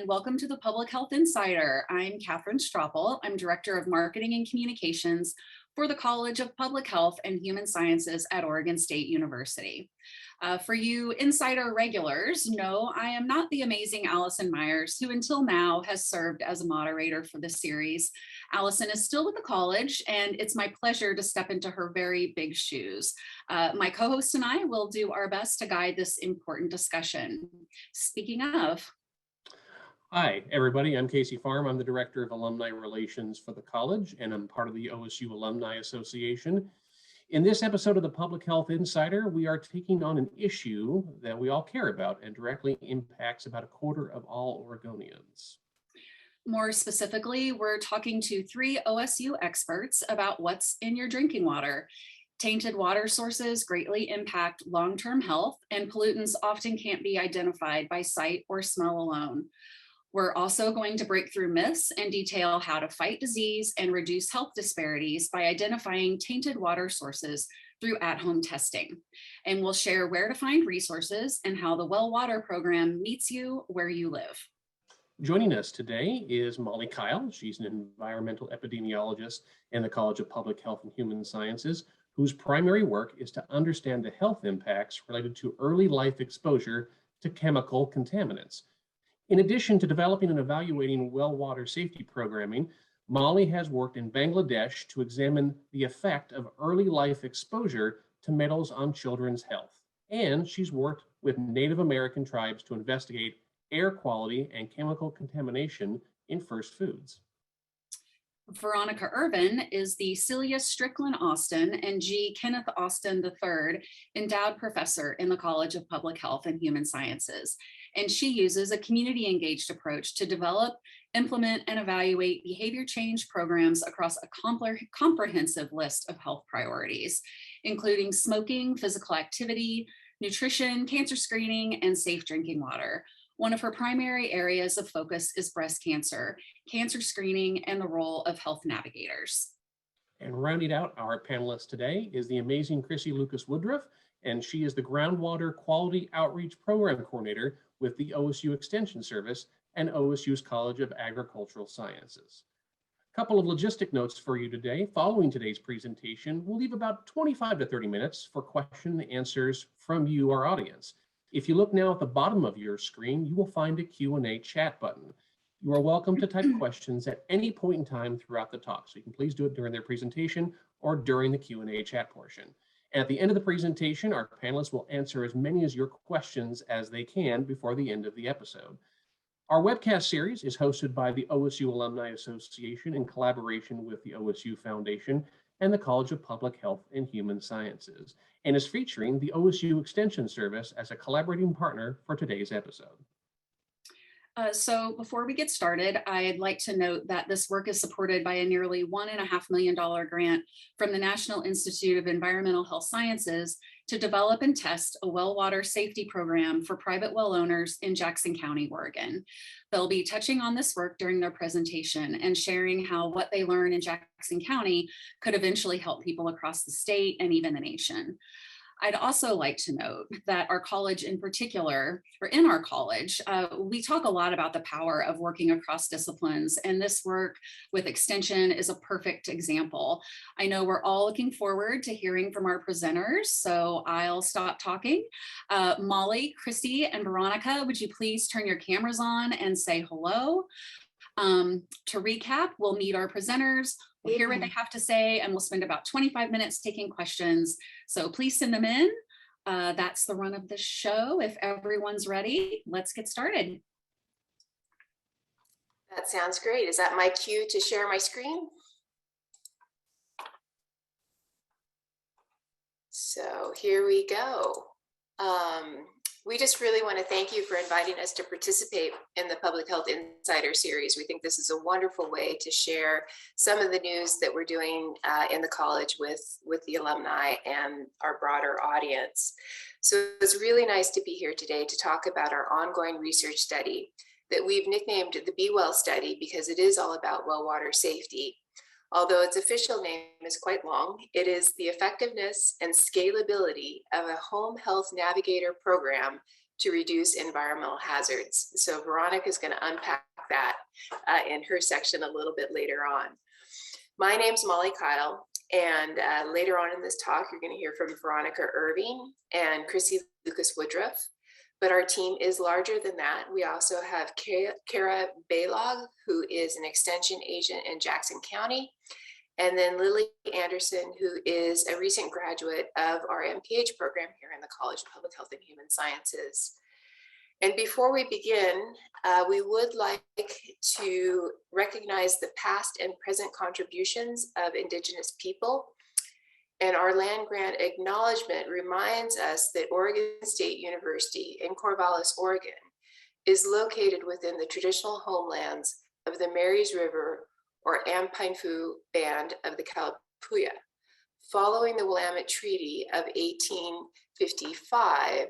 and welcome to the Public Health Insider. I'm Catherine Strappel. I'm Director of Marketing and Communications for the College of Public Health and Human Sciences at Oregon State University. For you Insider regulars, no, I am not the amazing Allison Myers, who until now has served as a moderator for the series. Allison is still with the college, and it's my pleasure to step into her very big shoes. My co-host and I will do our best to guide this important discussion. Speaking of. Hi, everybody. I'm Casey Farm. I'm the Director of Alumni Relations for the college, and I'm part of the OSU Alumni Association. In this episode of the Public Health Insider, we are taking on an issue that we all care about and directly impacts about a quarter of all Oregonians. More specifically, we're talking to 3 OSU experts about what's in your drinking water. Tainted water sources greatly impact long-term health, and pollutants often can't be identified by sight or smell alone. We're also going to break through myths and detail how to fight disease and reduce health disparities by identifying tainted water sources through at-home testing. And we'll share where to find resources and how the Well Water program meets you where you live. Joining us today is Molly Kile. She's an environmental epidemiologist in the College of Public Health and Human Sciences, whose primary work is to understand the health impacts related to early life exposure to chemical contaminants. In addition to developing and evaluating well water safety programming, Molly has worked in Bangladesh to examine the effect of early life exposure to metals on children's health. And she's worked with Native American tribes to investigate air quality and chemical contamination in first foods. Veronica Irvin is the Celia Strickland Austin and G. Kenneth Austin III Endowed Professor in the College of Public Health and Human Sciences. And she uses a community-engaged approach to develop, implement, and evaluate behavior change programs across a comprehensive list of health priorities, including smoking, physical activity, nutrition, cancer screening, and safe drinking water. One of her primary areas of focus is breast cancer, cancer screening, and the role of health navigators. And rounding out our panelists today is the amazing Chrissy Lucas-Woodruff, and she is the Groundwater Quality Outreach Program Coordinator with the OSU Extension Service and OSU's College of Agricultural Sciences. A couple of logistic notes for you today. Following today's presentation, we'll leave about 25 to 30 minutes for question and answers from you, our audience. If you look now at the bottom of your screen, you will find a Q&A chat button. You are welcome to type questions at any point in time throughout the talk. So you can please do it during their presentation or during the Q&A chat portion. At the end of the presentation, our panelists will answer as many of your questions as they can before the end of the episode. Our webcast series is hosted by the OSU Alumni Association in collaboration with the OSU Foundation and the College of Public Health and Human Sciences, and is featuring the OSU Extension Service as a collaborating partner for today's episode. So before we get started, I'd like to note that this work is supported by a nearly $1.5 million grant from the National Institute of Environmental Health Sciences to develop and test a well water safety program for private well owners in Jackson County, Oregon. They'll be touching on this work during their presentation and sharing how what they learn in Jackson County could eventually help people across the state and even the nation. I'd also like to note that our college in particular, or in our college, we talk a lot about the power of working across disciplines, and this work with Extension is a perfect example. I know we're all looking forward to hearing from our presenters, so I'll stop talking. Molly, Chrissy, and Veronica, would you please turn your cameras on and say hello? To recap, we'll meet our presenters, we'll hear what they have to say, and we'll spend about 25 minutes taking questions. So please send them in. That's the run of the show. If everyone's ready, let's get started. That sounds great. Is that my cue to share my screen? So here we go. We just really want to thank you for inviting us to participate in the Public Health Insider series. We think this is a wonderful way to share some of the news that we're doing in the college with the alumni and our broader audience. So it's really nice to be here today to talk about our ongoing research study that we've nicknamed the Be Well Study because it is all about well water safety. Although its official name is quite long, it is the effectiveness and scalability of a home health navigator program to reduce environmental hazards. So Veronica is going to unpack that in her section a little bit later on. My name's Molly Kile, and later on in this talk, you're going to hear from Veronica Irvin and Chrissy Woodruff. But our team is larger than that. We also have Kara Baylog, who is an extension agent in Jackson County, and then Lily Anderson, who is a recent graduate of our MPH program here in the College of Public Health and Human Sciences. And before we begin, we would like to recognize the past and present contributions of Indigenous people. And our land grant acknowledgement reminds us that Oregon State University in Corvallis, Oregon, is located within the traditional homelands of the Marys River or Ampinfu Band of the Kalapuya. Following the Willamette Treaty of 1855,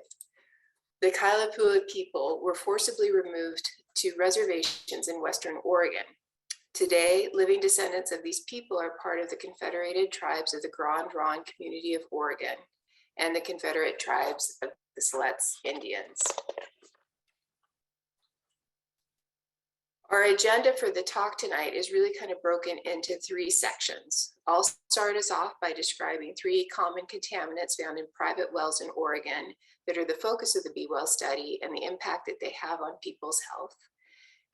the Kalapuya people were forcibly removed to reservations in Western Oregon. Today, living descendants of these people are part of the Confederated Tribes of the Grand Ronde Community of Oregon and the Confederate Tribes of the Siletz Indians. Our agenda for the talk tonight is really kind of broken into three sections. I'll start us off by describing 3 common contaminants found in private wells in Oregon that are the focus of the Be Well study and the impact that they have on people's health.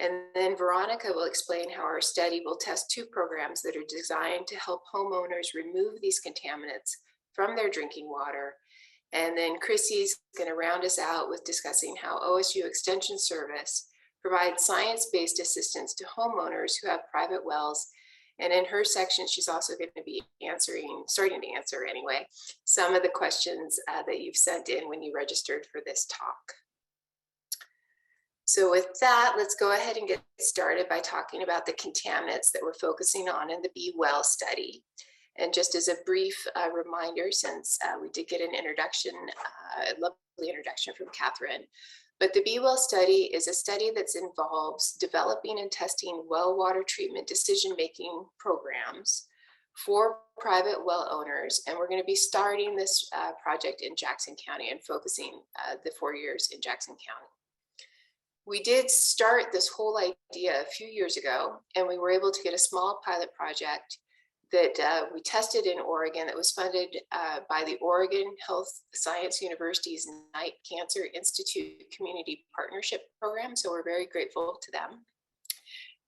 And then Veronica will explain how our study will test 2 programs that are designed to help homeowners remove these contaminants from their drinking water. And then Chrissy's going to round us out with discussing how OSU Extension Service provides science-based assistance to homeowners who have private wells. And in her section, she's also going to be starting to answer anyway, some of the questions that you've sent in when you registered for this talk. So with that, let's go ahead and get started by talking about the contaminants that we're focusing on in the Be Well study. And just as a brief reminder, since we did get an introduction, a lovely introduction from Catherine, but the Be Well study is a study that involves developing and testing well water treatment decision-making programs for private well owners. And we're going to be starting this project in Jackson County and focusing the 4 years in Jackson County. We did start this whole idea a few years ago, and we were able to get a small pilot project that we tested in Oregon that was funded by the Oregon Health Science University's Night Cancer Institute Community Partnership Program. So we're very grateful to them.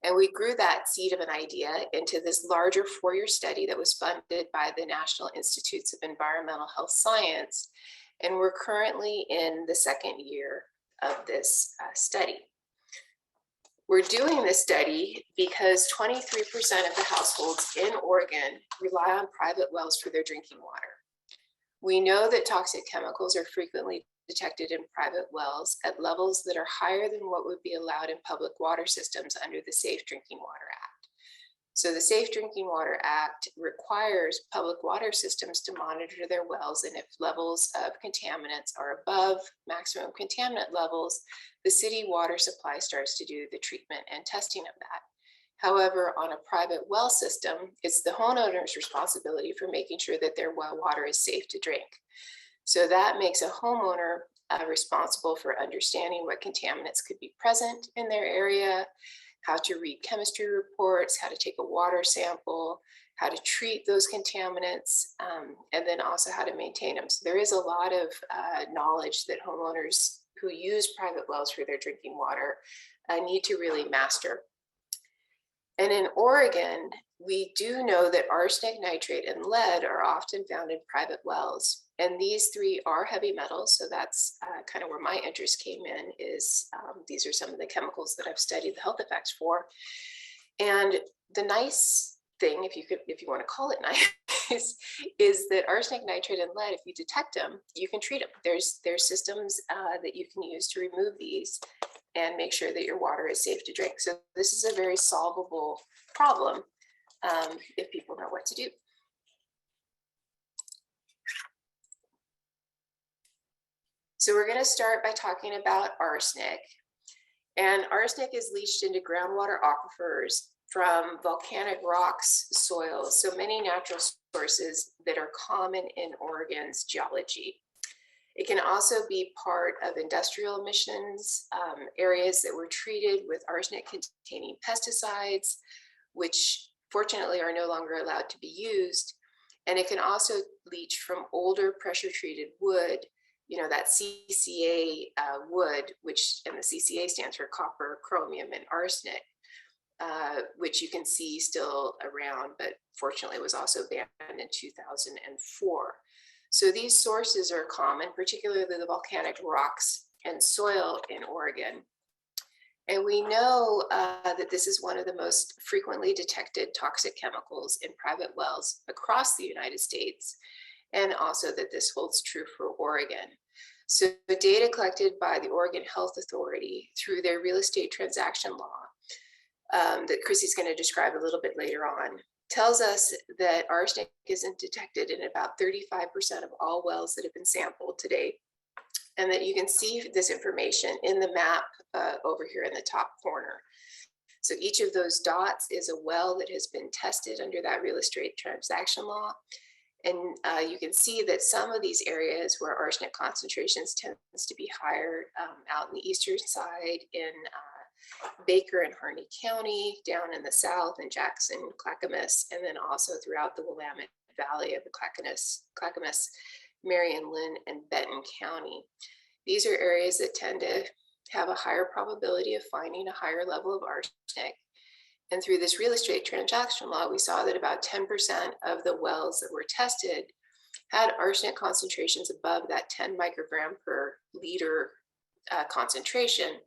And we grew that seed of an idea into this larger 4-year study that was funded by the National Institutes of Environmental Health Science. And we're currently in the 2nd year of this study. We're doing this study because 23% of the households in Oregon rely on private wells for their drinking water. We know that toxic chemicals are frequently detected in private wells at levels that are higher than what would be allowed in public water systems under the Safe Drinking Water Act. So the Safe Drinking Water Act requires public water systems to monitor their wells, and if levels of contaminants are above maximum contaminant levels, the city water supply starts to do the treatment and testing of that. However, on a private well system, it's the homeowner's responsibility for making sure that their well water is safe to drink. So that makes a homeowner responsible for understanding what contaminants could be present in their area, how to read chemistry reports, how to take a water sample, how to treat those contaminants, and then also how to maintain them. So there is a lot of knowledge that homeowners who use private wells for their drinking water need to really master. And in Oregon, we do know that arsenic, nitrate, and lead are often found in private wells. And these 3 are heavy metals. So that's kind of where my interest came in is these are some of the chemicals that I've studied the health effects for. And the nice thing, if you want to call it nice, is that arsenic, nitrate, and lead, if you detect them, you can treat them. There's systems that you can use to remove these and make sure that your water is safe to drink. So this is a very solvable problem if people know what to do. So we're going to start by talking about arsenic. And arsenic is leached into groundwater aquifers from volcanic rocks, soils, so many natural sources that are common in Oregon's geology. It can also be part of industrial emissions, areas that were treated with arsenic-containing pesticides, which fortunately are no longer allowed to be used. And it can also leach from older pressure-treated wood, that CCA wood, which, and the CCA stands for copper, chromium, and arsenic, which you can see still around, but fortunately was also banned in 2004. So these sources are common, particularly the volcanic rocks and soil in Oregon. And we know that this is one of the most frequently detected toxic chemicals in private wells across the United States, and also that this holds true for Oregon. So the data collected by the Oregon Health Authority through their real estate transaction law that Chrissy's going to describe a little bit later on tells us that arsenic isn't detected in about 35% of all wells that have been sampled to date. And that you can see this information in the map over here in the top corner. So each of those dots is a well that has been tested under that real estate transaction law. And you can see that some of these areas where arsenic concentrations tends to be higher out in the eastern side in Baker and Harney County, down in the south in Jackson, Clackamas, and then also throughout the Willamette Valley of the Clackamas, Marion, Lynn, and Benton County. These are areas that tend to have a higher probability of finding a higher level of arsenic. And through this real estate transaction law, we saw that about 10% of the wells that were tested had arsenic concentrations above that 10 microgram per liter concentration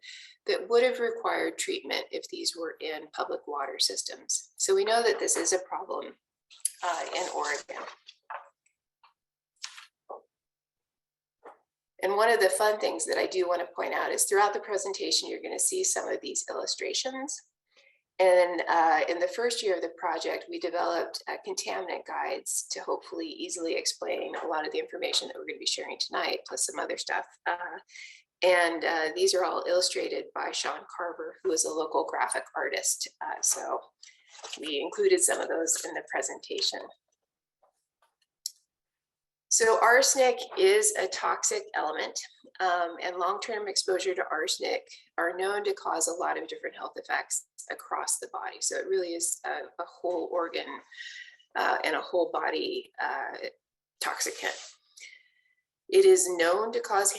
that would have required treatment if these were in public water systems. So we know that this is a problem in Oregon. And one of the fun things that I do want to point out is throughout the presentation, you're going to see some of these illustrations. And in the first year of the project, we developed contaminant guides to hopefully easily explain a lot of the information that we're going to be sharing tonight, plus some other stuff. And these are all illustrated by Sean Carver, who is a local graphic artist. So we included some of those in the presentation. So arsenic is a toxic element, and long-term exposure to arsenic are known to cause a lot of different health effects across the body. So it really is a whole organ and a whole body toxicant. It is known to cause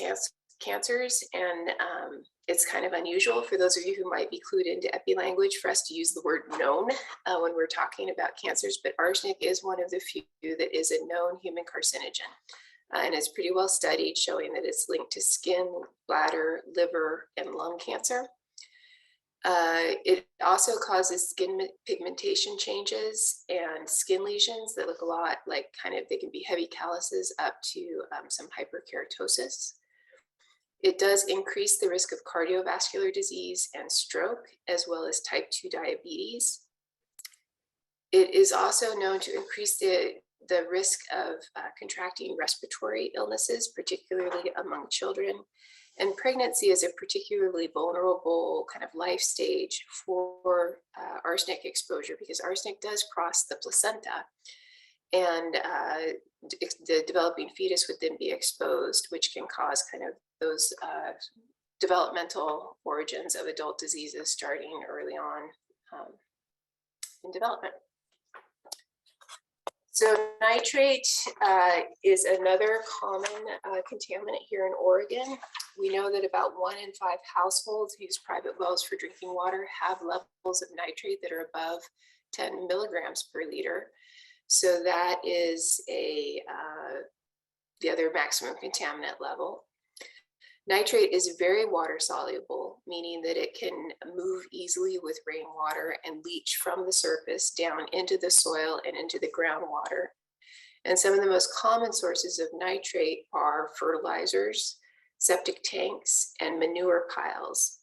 cancers, and it's kind of unusual for those of you who might be clued into epi language for us to use the word known when we're talking about cancers, but arsenic is one of the few that is a known human carcinogen. And it's pretty well studied, showing that it's linked to skin, bladder, liver, and lung cancer. It also causes skin pigmentation changes and skin lesions that look a lot like they can be heavy calluses up to some hyperkeratosis. It does increase the risk of cardiovascular disease and stroke, as well as type 2 diabetes. It is also known to increase the risk of contracting respiratory illnesses, particularly among children. And pregnancy is a particularly vulnerable kind of life stage for arsenic exposure, because arsenic does cross the placenta, and the developing fetus would then be exposed, which can cause kind of those developmental origins of adult diseases starting early on in development. So nitrate is another common contaminant here in Oregon. We know that about 1 in 5 households who use private wells for drinking water have levels of nitrate that are above 10 milligrams per liter. So that is the other maximum contaminant level. Nitrate is very water soluble, meaning that it can move easily with rainwater and leach from the surface down into the soil and into the groundwater. And some of the most common sources of nitrate are fertilizers, septic tanks, and manure piles.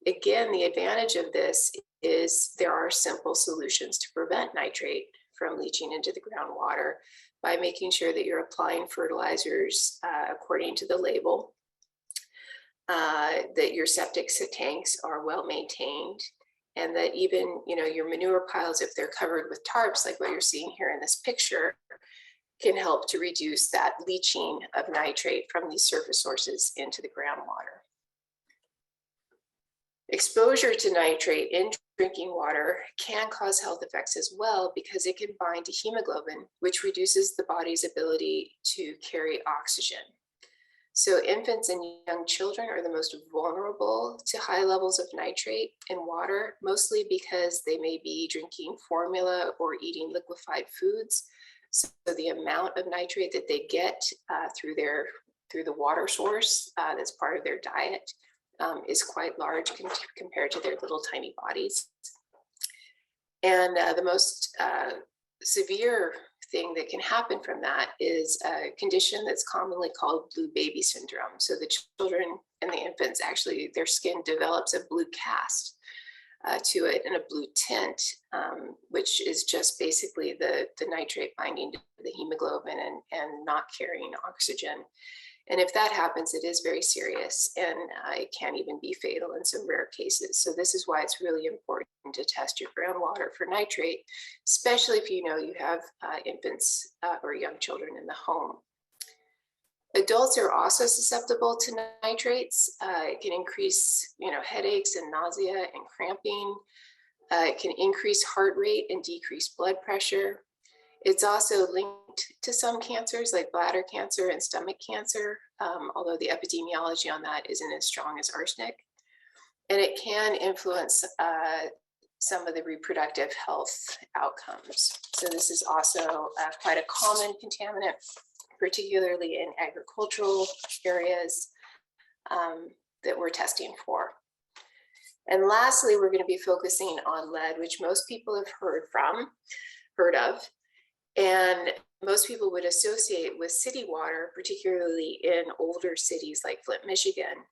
Again, the advantage of this is there are simple solutions to prevent nitrate from leaching into the groundwater by making sure that you're applying fertilizers according to the label, that your septic tanks are well maintained, and that even your manure piles, if they're covered with tarps like what you're seeing here in this picture, can help to reduce that leaching of nitrate from these surface sources into the groundwater. Exposure to nitrate in drinking water can cause health effects as well because it can bind to hemoglobin, which reduces the body's ability to carry oxygen. So infants and young children are the most vulnerable to high levels of nitrate in water, mostly because they may be drinking formula or eating liquefied foods. So the amount of nitrate that they get through the water source that's part of their diet is quite large compared to their little tiny bodies. And the most severe thing that can happen from that is a condition that's commonly called blue baby syndrome. So the children and the infants, actually, their skin develops a blue cast to it and a blue tint, which is just basically the nitrate binding to the hemoglobin and not carrying oxygen. And if that happens, it is very serious, and it can even be fatal in some rare cases. So this is why it's really important to test your groundwater for nitrate, especially if you know you have infants or young children in the home. Adults are also susceptible to nitrates. It can increase, headaches and nausea and cramping. It can increase heart rate and decrease blood pressure. It's also linked to some cancers like bladder cancer and stomach cancer, although the epidemiology on that isn't as strong as arsenic. And it can influence some of the reproductive health outcomes. So this is also quite a common contaminant, particularly in agricultural areas that we're testing for. And lastly, we're going to be focusing on lead, which most people have heard of. And most people would associate with city water, particularly in older cities like Flint, Michigan.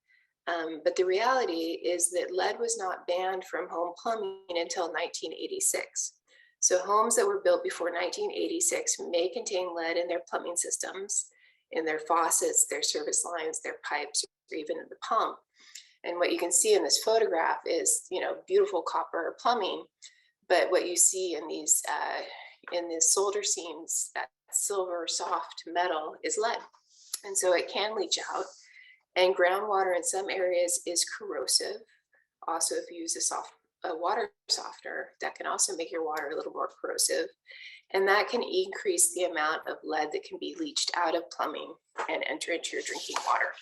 But the reality is that lead was not banned from home plumbing until 1986. So homes that were built before 1986 may contain lead in their plumbing systems, in their faucets, their service lines, their pipes, or even in the pump. And what you can see in this photograph is, beautiful copper plumbing. But what you see in these solder seams, that silver soft metal, is lead. And so it can leach out. And groundwater in some areas is corrosive. Also, if you use a water softener, that can also make your water a little more corrosive. And that can increase the amount of lead that can be leached out of plumbing and enter into your drinking water.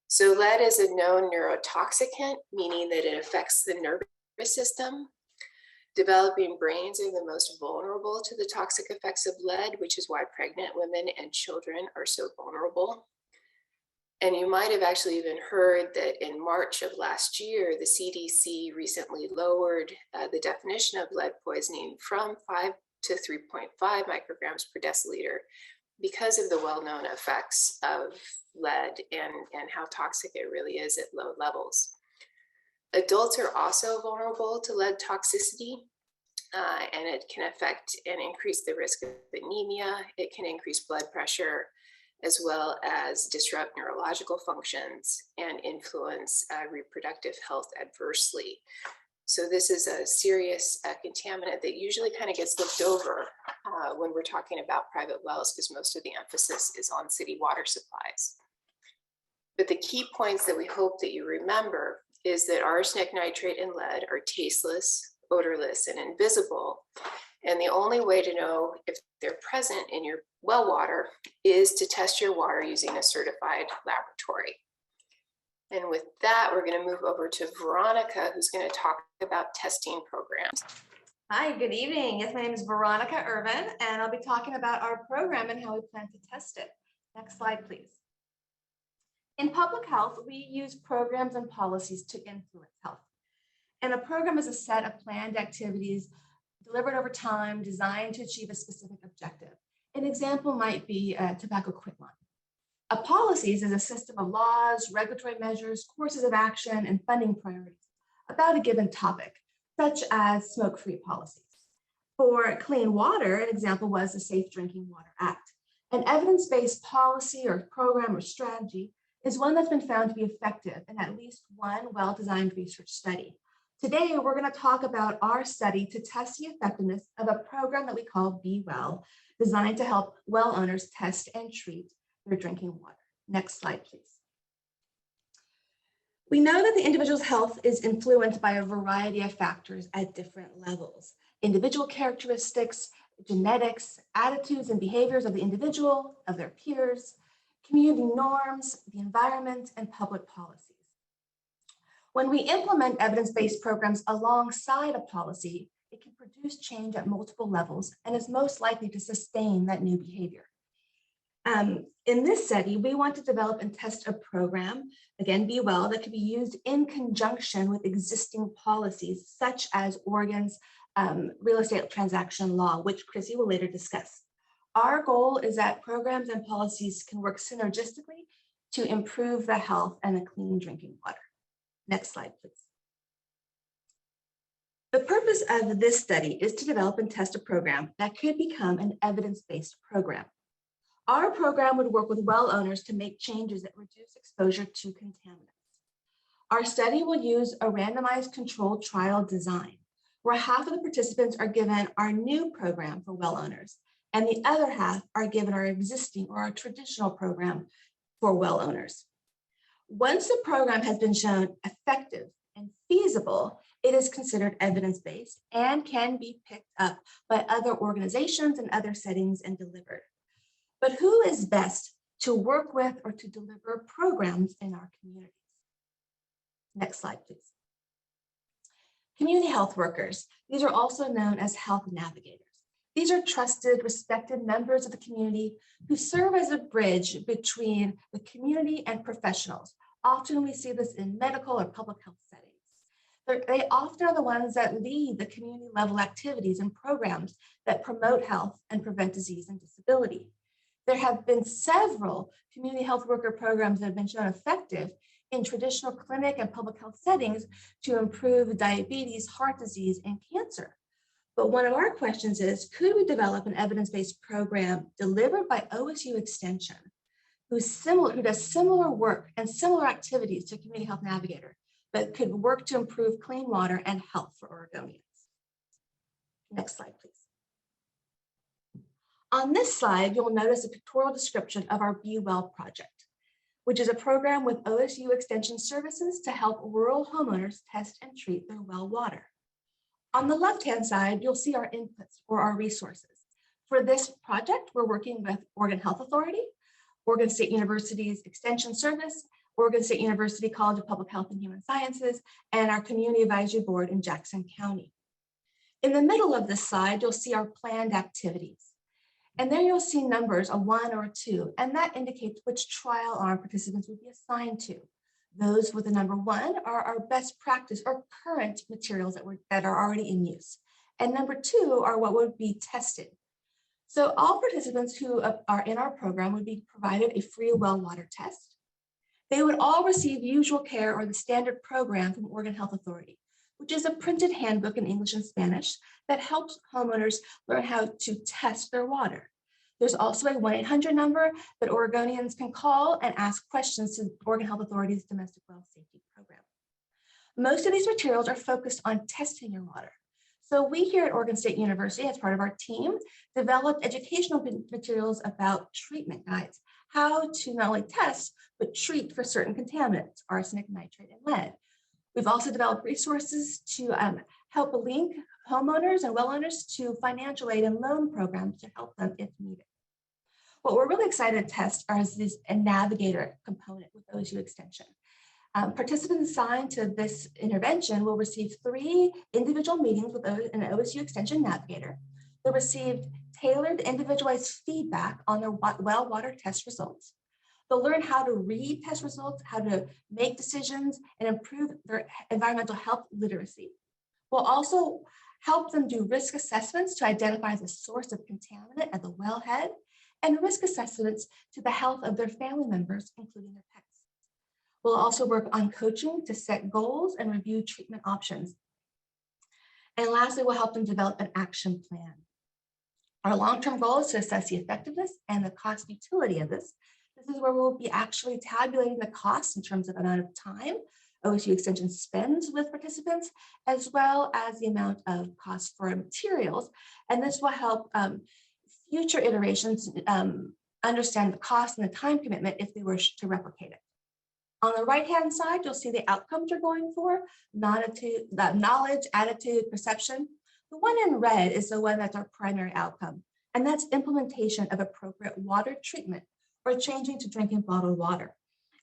So lead is a known neurotoxicant, meaning that it affects the nervous system. Developing brains are the most vulnerable to the toxic effects of lead, which is why pregnant women and children are so vulnerable. And you might have actually even heard that in March of last year, the CDC recently lowered the definition of lead poisoning from 5 to 3.5 micrograms per deciliter because of the well-known effects of lead and how toxic it really is at low levels. Adults are also vulnerable to lead toxicity, and it can affect and increase the risk of anemia. It can increase blood pressure, as well as disrupt neurological functions and influence reproductive health adversely. So this is a serious contaminant that usually kind of gets looked over when we're talking about private wells, because most of the emphasis is on city water supplies. But the key points that we hope that you remember is that arsenic, nitrate, and lead are tasteless, odorless, and invisible. And the only way to know if they're present in your well water is to test your water using a certified laboratory. And with that, we're going to move over to Veronica, who's going to talk about testing programs. Hi, good evening. Yes, my name is Veronica Irvin, and I'll be talking about our program and how we plan to test it. Next slide, please. In public health, we use programs and policies to influence health. And a program is a set of planned activities delivered over time, designed to achieve a specific objective. An example might be a tobacco quit line. A policies is a system of laws, regulatory measures, courses of action, and funding priorities about a given topic, such as smoke-free policies. For clean water, an example was the Safe Drinking Water Act. An evidence-based policy or program or strategy is one that's been found to be effective in at least one well-designed research study. Today, we're going to talk about our study to test the effectiveness of a program that we call Be Well, designed to help well owners test and treat their drinking water. Next slide, please. We know that the individual's health is influenced by a variety of factors at different levels. Individual characteristics, genetics, attitudes and behaviors of the individual, of their peers, community norms, the environment, and public policies. When we implement evidence-based programs alongside a policy, it can produce change at multiple levels and is most likely to sustain that new behavior. In this study, we want to develop and test a program, again, Be Well, that can be used in conjunction with existing policies, such as Oregon's real estate transaction law, which Chrissy will later discuss. Our goal is that programs and policies can work synergistically to improve the health and the clean drinking water. Next slide, please. The purpose of this study is to develop and test a program that could become an evidence-based program. Our program would work with well owners to make changes that reduce exposure to contaminants. Our study will use a randomized controlled trial design, where half of the participants are given our new program for well owners, and the other half are given our existing or our traditional program for well owners. Once the program has been shown effective and feasible, it is considered evidence-based and can be picked up by other organizations and other settings and delivered. But who is best to work with or to deliver programs in our communities? Next slide, please. Community health workers. These are also known as health navigators. These are trusted, respected members of the community who serve as a bridge between the community and professionals. Often we see this in medical or public health settings. They often are the ones that lead the community level activities and programs that promote health and prevent disease and disability. There have been several community health worker programs that have been shown effective in traditional clinic and public health settings to improve diabetes, heart disease, and cancer. But one of our questions is, could we develop an evidence-based program delivered by OSU Extension who does similar work and similar activities to Community Health Navigator, but could work to improve clean water and health for Oregonians? Next slide, please. On this slide, you'll notice a pictorial description of our Be Well project, which is a program with OSU Extension Services to help rural homeowners test and treat their well water. On the left-hand side, you'll see our inputs or our resources. For this project, we're working with Oregon Health Authority, Oregon State University's Extension Service, Oregon State University College of Public Health and Human Sciences, and our Community Advisory Board in Jackson County. In the middle of this slide, you'll see our planned activities. And there you'll see numbers, a 1 or a 2, and that indicates which trial arm participants would be assigned to. Those with the number 1 are our best practice or current materials that are already in use. And number 2 are what would be tested. So all participants who are in our program would be provided a free well water test. They would all receive usual care or the standard program from Oregon Health Authority, which is a printed handbook in English and Spanish that helps homeowners learn how to test their water. There's also a 1-800 number that Oregonians can call and ask questions to Oregon Health Authority's Domestic Well Safety Program. Most of these materials are focused on testing your water. So we here at Oregon State University, as part of our team, developed educational materials about treatment guides, how to not only test, but treat for certain contaminants, arsenic, nitrate, and lead. We've also developed resources to help link homeowners and well owners to financial aid and loan programs to help them if needed. What we're really excited to test is this navigator component with OSU Extension. Participants assigned to this intervention will receive 3 individual meetings with an OSU Extension navigator. They'll receive tailored individualized feedback on their well water test results. They'll learn how to read test results, how to make decisions, and improve their environmental health literacy. We'll also help them do risk assessments to identify the source of contaminant at the wellhead, and risk assessments to the health of their family members, including their pets. We'll also work on coaching to set goals and review treatment options. And lastly, we'll help them develop an action plan. Our long-term goal is to assess the effectiveness and the cost utility of this. This is where we'll be actually tabulating the costs in terms of amount of time OSU Extension spends with participants, as well as the amount of cost for materials. And this will help future iterations understand the cost and the time commitment if they were to replicate it. On the right-hand side, you'll see the outcomes you're going for, knowledge, attitude, perception. The one in red is the one that's our primary outcome, and that's implementation of appropriate water treatment or changing to drinking bottled water.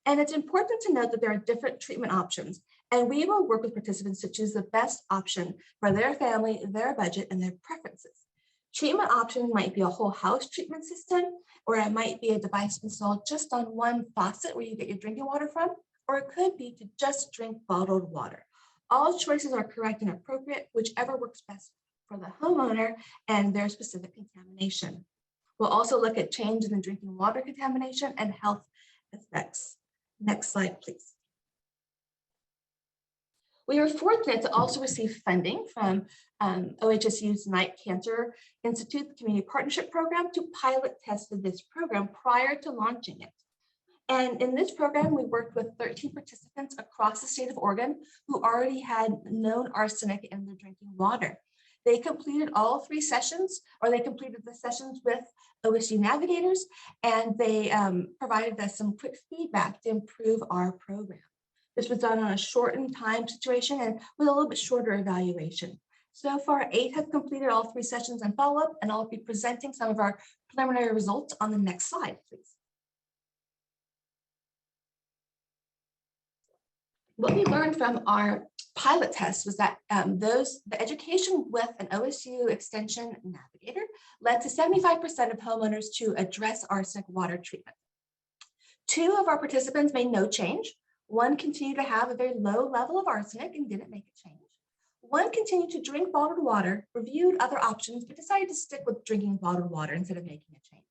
And it's important to note that there are different treatment options, and we will work with participants to choose the best option for their family, their budget, and their preferences. Treatment option might be a whole house treatment system, or it might be a device installed just on one faucet where you get your drinking water from, or it could be to just drink bottled water. All choices are correct and appropriate, whichever works best for the homeowner and their specific contamination. We'll also look at change in the drinking water contamination and health effects. Next slide, please. We are fortunate to also receive funding from OHSU's Night Cancer Institute Community Partnership Program to pilot test this program prior to launching it. And in this program, we worked with 13 participants across the state of Oregon who already had known arsenic in their drinking water. They completed all 3 sessions, or they completed the sessions with OSU Navigators, and they provided us some quick feedback to improve our program. This was done on a shortened time situation and with a little bit shorter evaluation. So far, 8 have completed all 3 sessions and follow-up, and I'll be presenting some of our preliminary results on the next slide, please. What we learned from our pilot test was that the education with an OSU Extension Navigator led to 75% of homeowners to address arsenic water treatment. 2 of our participants made no change. 1 continued to have a very low level of arsenic and didn't make a change. 1 continued to drink bottled water, reviewed other options, but decided to stick with drinking bottled water instead of making a change.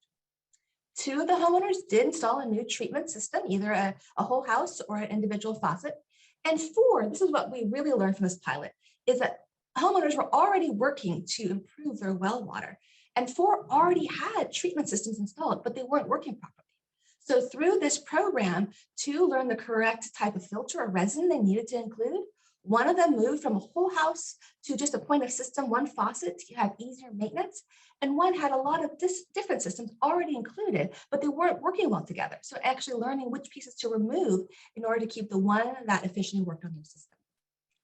2 of the homeowners did install a new treatment system, either a whole house or an individual faucet. And 4, this is what we really learned from this pilot, is that homeowners were already working to improve their well water. And 4 already had treatment systems installed, but they weren't working properly. So through this program, 2 learned the correct type of filter or resin they needed to include. 1 of them moved from a whole house to just a point of system, 1 faucet to have easier maintenance. And 1 had a lot of different systems already included, but they weren't working well together. So actually learning which pieces to remove in order to keep the one that efficiently worked on their system.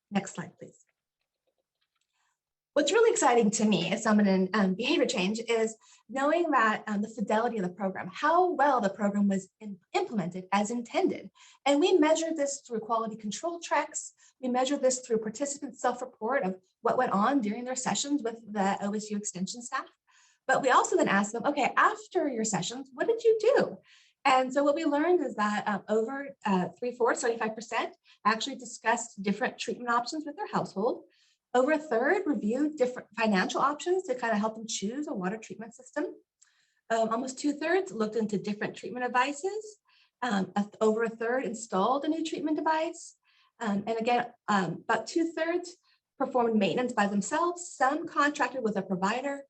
Next slide, please. What's really exciting to me as someone in behavior change is knowing that the fidelity of the program, how well the program was implemented as intended. And we measured this through quality control tracks. We measured this through participant self-report of what went on during their sessions with the OSU Extension staff. But we also then asked them, okay, after your sessions, what did you do? And so what we learned is that over 75% actually discussed different treatment options with their household. Over a third reviewed different financial options to kind of help them choose a water treatment system. Almost 2/3 looked into different treatment devices. Over a third installed a new treatment device. And again, about 2/3 performed maintenance by themselves. Some contracted with a provider.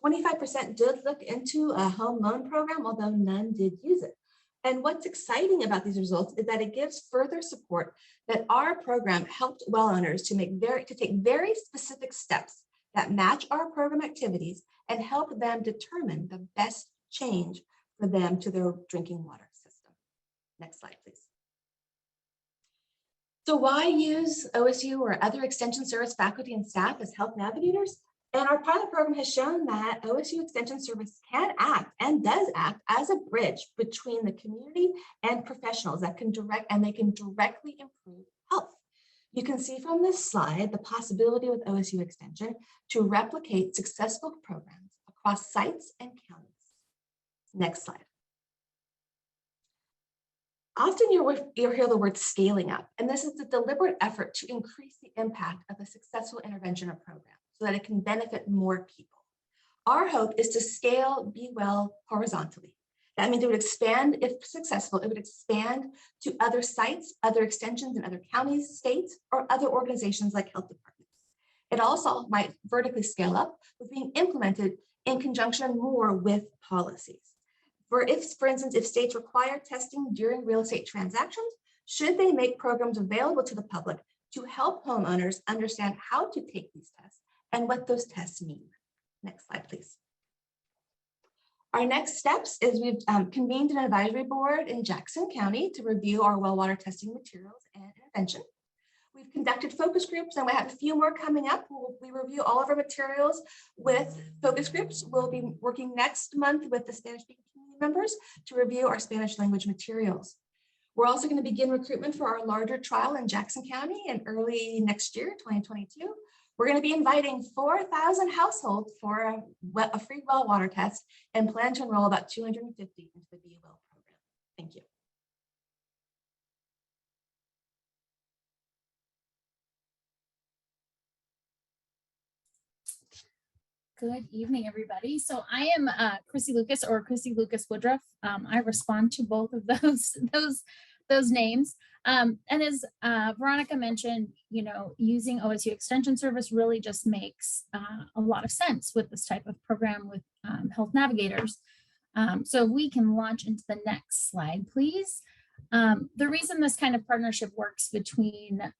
25% did look into a home loan program, although none did use it. And what's exciting about these results is that it gives further support that our program helped well owners to take very specific steps that match our program activities and help them determine the best change for them to their drinking water system. Next slide, please. So why use OSU or other extension service faculty and staff as health navigators? And our pilot program has shown that OSU Extension Service can act and does act as a bridge between the community and professionals that can directly improve health. You can see from this slide the possibility with OSU Extension to replicate successful programs across sites and counties. Next slide. Often you'll hear the word scaling up, and this is the deliberate effort to increase the impact of a successful intervention or program so that it can benefit more people. Our hope is to scale Be Well horizontally. That means it would expand, if successful, it would expand to other sites, other extensions in other counties, states, or other organizations like health departments. It also might vertically scale up with being implemented in conjunction more with policies. For instance, if states require testing during real estate transactions, Should they make programs available to the public to help homeowners understand how to take these tests and what those tests mean? Next slide, please. Our next steps is we've convened an advisory board in Jackson County to review our well water testing materials and intervention. We've conducted focus groups and we have a few more coming up. We review all of our materials with focus groups. We'll be working next month with the Spanish-speaking community members to review our Spanish language materials. We're also going to begin recruitment for our larger trial in Jackson County in early next year, 2022. We're going to be inviting 4,000 households for a free well water test and plan to enroll about 250 into the Be Well program. Thank you. Good evening, everybody. So I am Chrissy Lucas, or Chrissy Lucas Woodruff. I respond to both of those names. And as Veronica mentioned, you know, using OSU Extension Service really just makes a lot of sense with this type of program with Health Navigators. So we can launch into the next slide, please. The reason this kind of partnership works between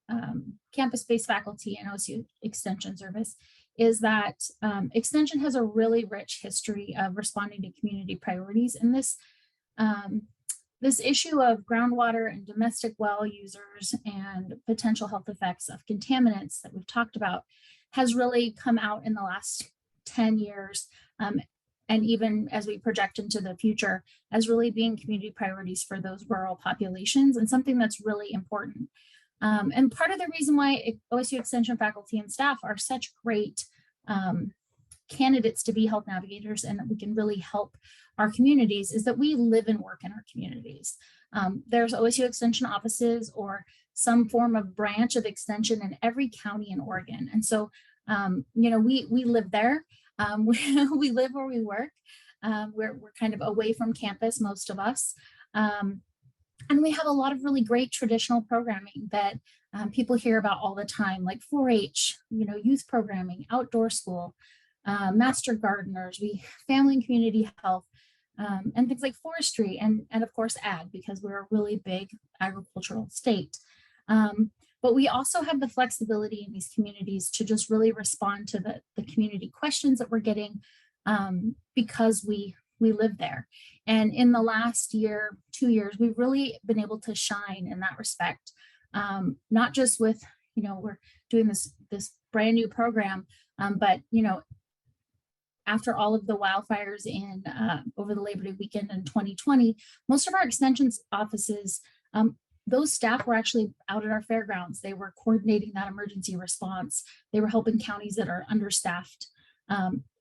campus-based faculty and OSU Extension Service is that Extension has a really rich history of responding to community priorities. And this issue of groundwater and domestic well users and potential health effects of contaminants that we've talked about has really come out in the last 10 years. And even as we project into the future, as really being community priorities for those rural populations and something that's really important. And part of the reason why OSU Extension faculty and staff are such great candidates to be health navigators and that we can really help our communities is that we live and work in our communities. There's OSU Extension offices or some form of branch of Extension in every county in Oregon. And so, you know, we live there. We live where we work. We're kind of away from campus, most of us. And we have a lot of really great traditional programming that people hear about all the time, like 4-H, you know, youth programming, outdoor school, master gardeners, family and community health, and things like forestry, and of course ag, because we're a really big agricultural state. But we also have the flexibility in these communities to just really respond to the community questions that we're getting because we live there. And in the last year, 2 years, we've really been able to shine in that respect. Not just with, you know, we're doing this brand new program, but, you know, after all of the wildfires in over the Labor Day weekend in 2020, most of our extensions offices, those staff were actually out at our fairgrounds. They were coordinating that emergency response. They were helping counties that are understaffed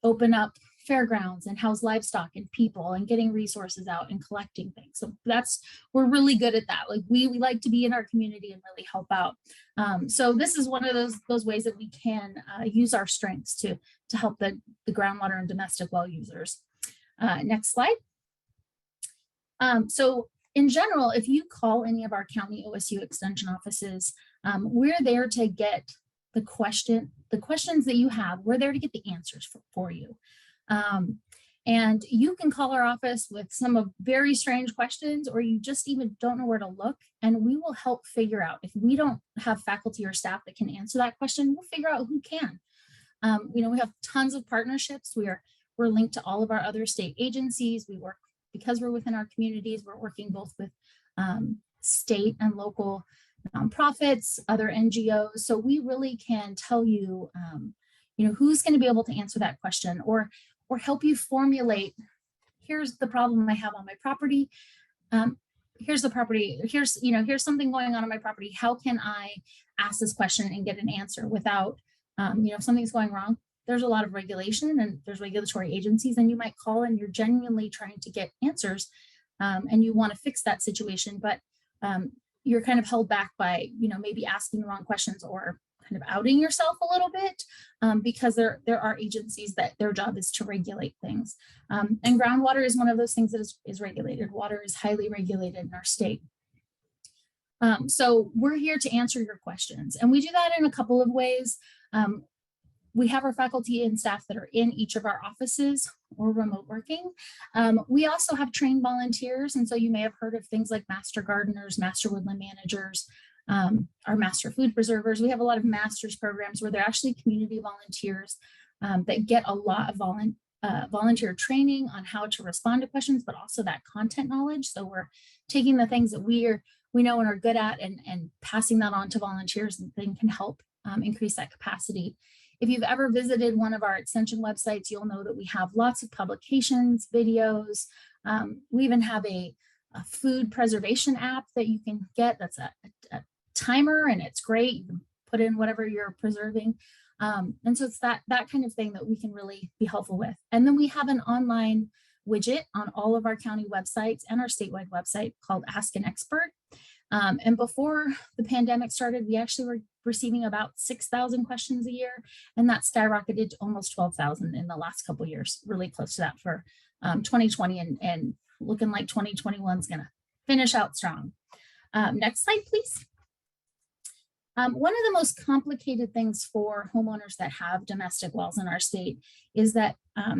open up fairgrounds and house livestock and people and getting resources out and collecting things. So we're really good at that. Like we like to be in our community and really help out. So this is one of those ways that we can use our strengths to help the groundwater and domestic well users. Next slide. So in general, if you call any of our county OSU Extension offices, we're there to get the questions that you have. We're there to get the answers for you. And you can call our office with some of very strange questions, or you just even don't know where to look, and we will help figure out. If we don't have faculty or staff that can answer that question, we'll figure out who can. You know, we have tons of partnerships. We're linked to all of our other state agencies. We work, because we're within our communities, we're working both with state and local nonprofits, other NGOs. So we really can tell you, you know, who's going to be able to answer that question, or help you formulate, here's the problem I have on my property. Here's the property, here's something going on my property. How can I ask this question and get an answer without, you know, if something's going wrong? There's a lot of regulation and there's regulatory agencies, and you might call and you're genuinely trying to get answers and you want to fix that situation, but you're kind of held back by, you know, maybe asking the wrong questions or kind of outing yourself a little bit because there are agencies that their job is to regulate things. And groundwater is one of those things that is regulated. Water is highly regulated in our state. So we're here to answer your questions. And we do that in a couple of ways. we have our faculty and staff that are in each of our offices or remote working. We also have trained volunteers. And so you may have heard of things like master gardeners, master woodland managers, our master food preservers. We have a lot of master's programs where they're actually community volunteers that get a lot of volunteer training on how to respond to questions, but also that content knowledge. So we're taking the things that we know and are good at and passing that on to volunteers, and then can help increase that capacity. If you've ever visited one of our extension websites, you'll know that we have lots of publications, videos. We even have a food preservation app that you can get. That's a timer, and it's great. You can put in whatever you're preserving. And so it's that kind of thing that we can really be helpful with. And then we have an online widget on all of our county websites and our statewide website called Ask an Expert. And before the pandemic started, we actually were receiving about 6,000 questions a year, and that skyrocketed to almost 12,000 in the last couple of years, really close to that for 2020, and looking like 2021 is going to finish out strong. Next slide, please. One of the most complicated things for homeowners that have domestic wells in our state is that,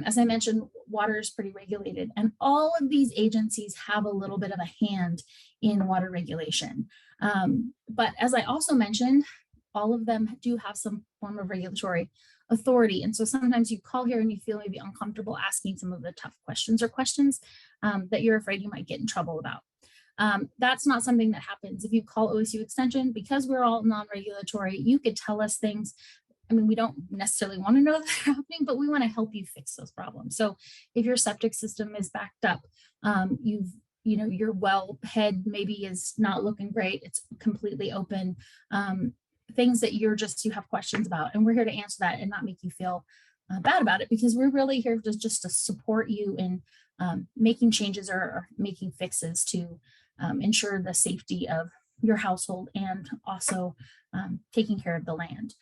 as I mentioned, water is pretty regulated, and all of these agencies have a little bit of a hand in water regulation. But as I also mentioned, all of them do have some form of regulatory authority. And so sometimes you call here and you feel maybe uncomfortable asking some of the tough questions, or questions that you're afraid you might get in trouble about. That's not something that happens if you call OSU Extension, because we're all non-regulatory. You could tell us things. I mean, we don't necessarily want to know that they're happening, but we want to help you fix those problems. So if your septic system is backed up, your well head maybe is not looking great, it's completely open, things that you have questions about, and we're here to answer that and not make you feel bad about it, because we're really here just to support you in making changes or making fixes to ensure the safety of your household, and also taking care of the land.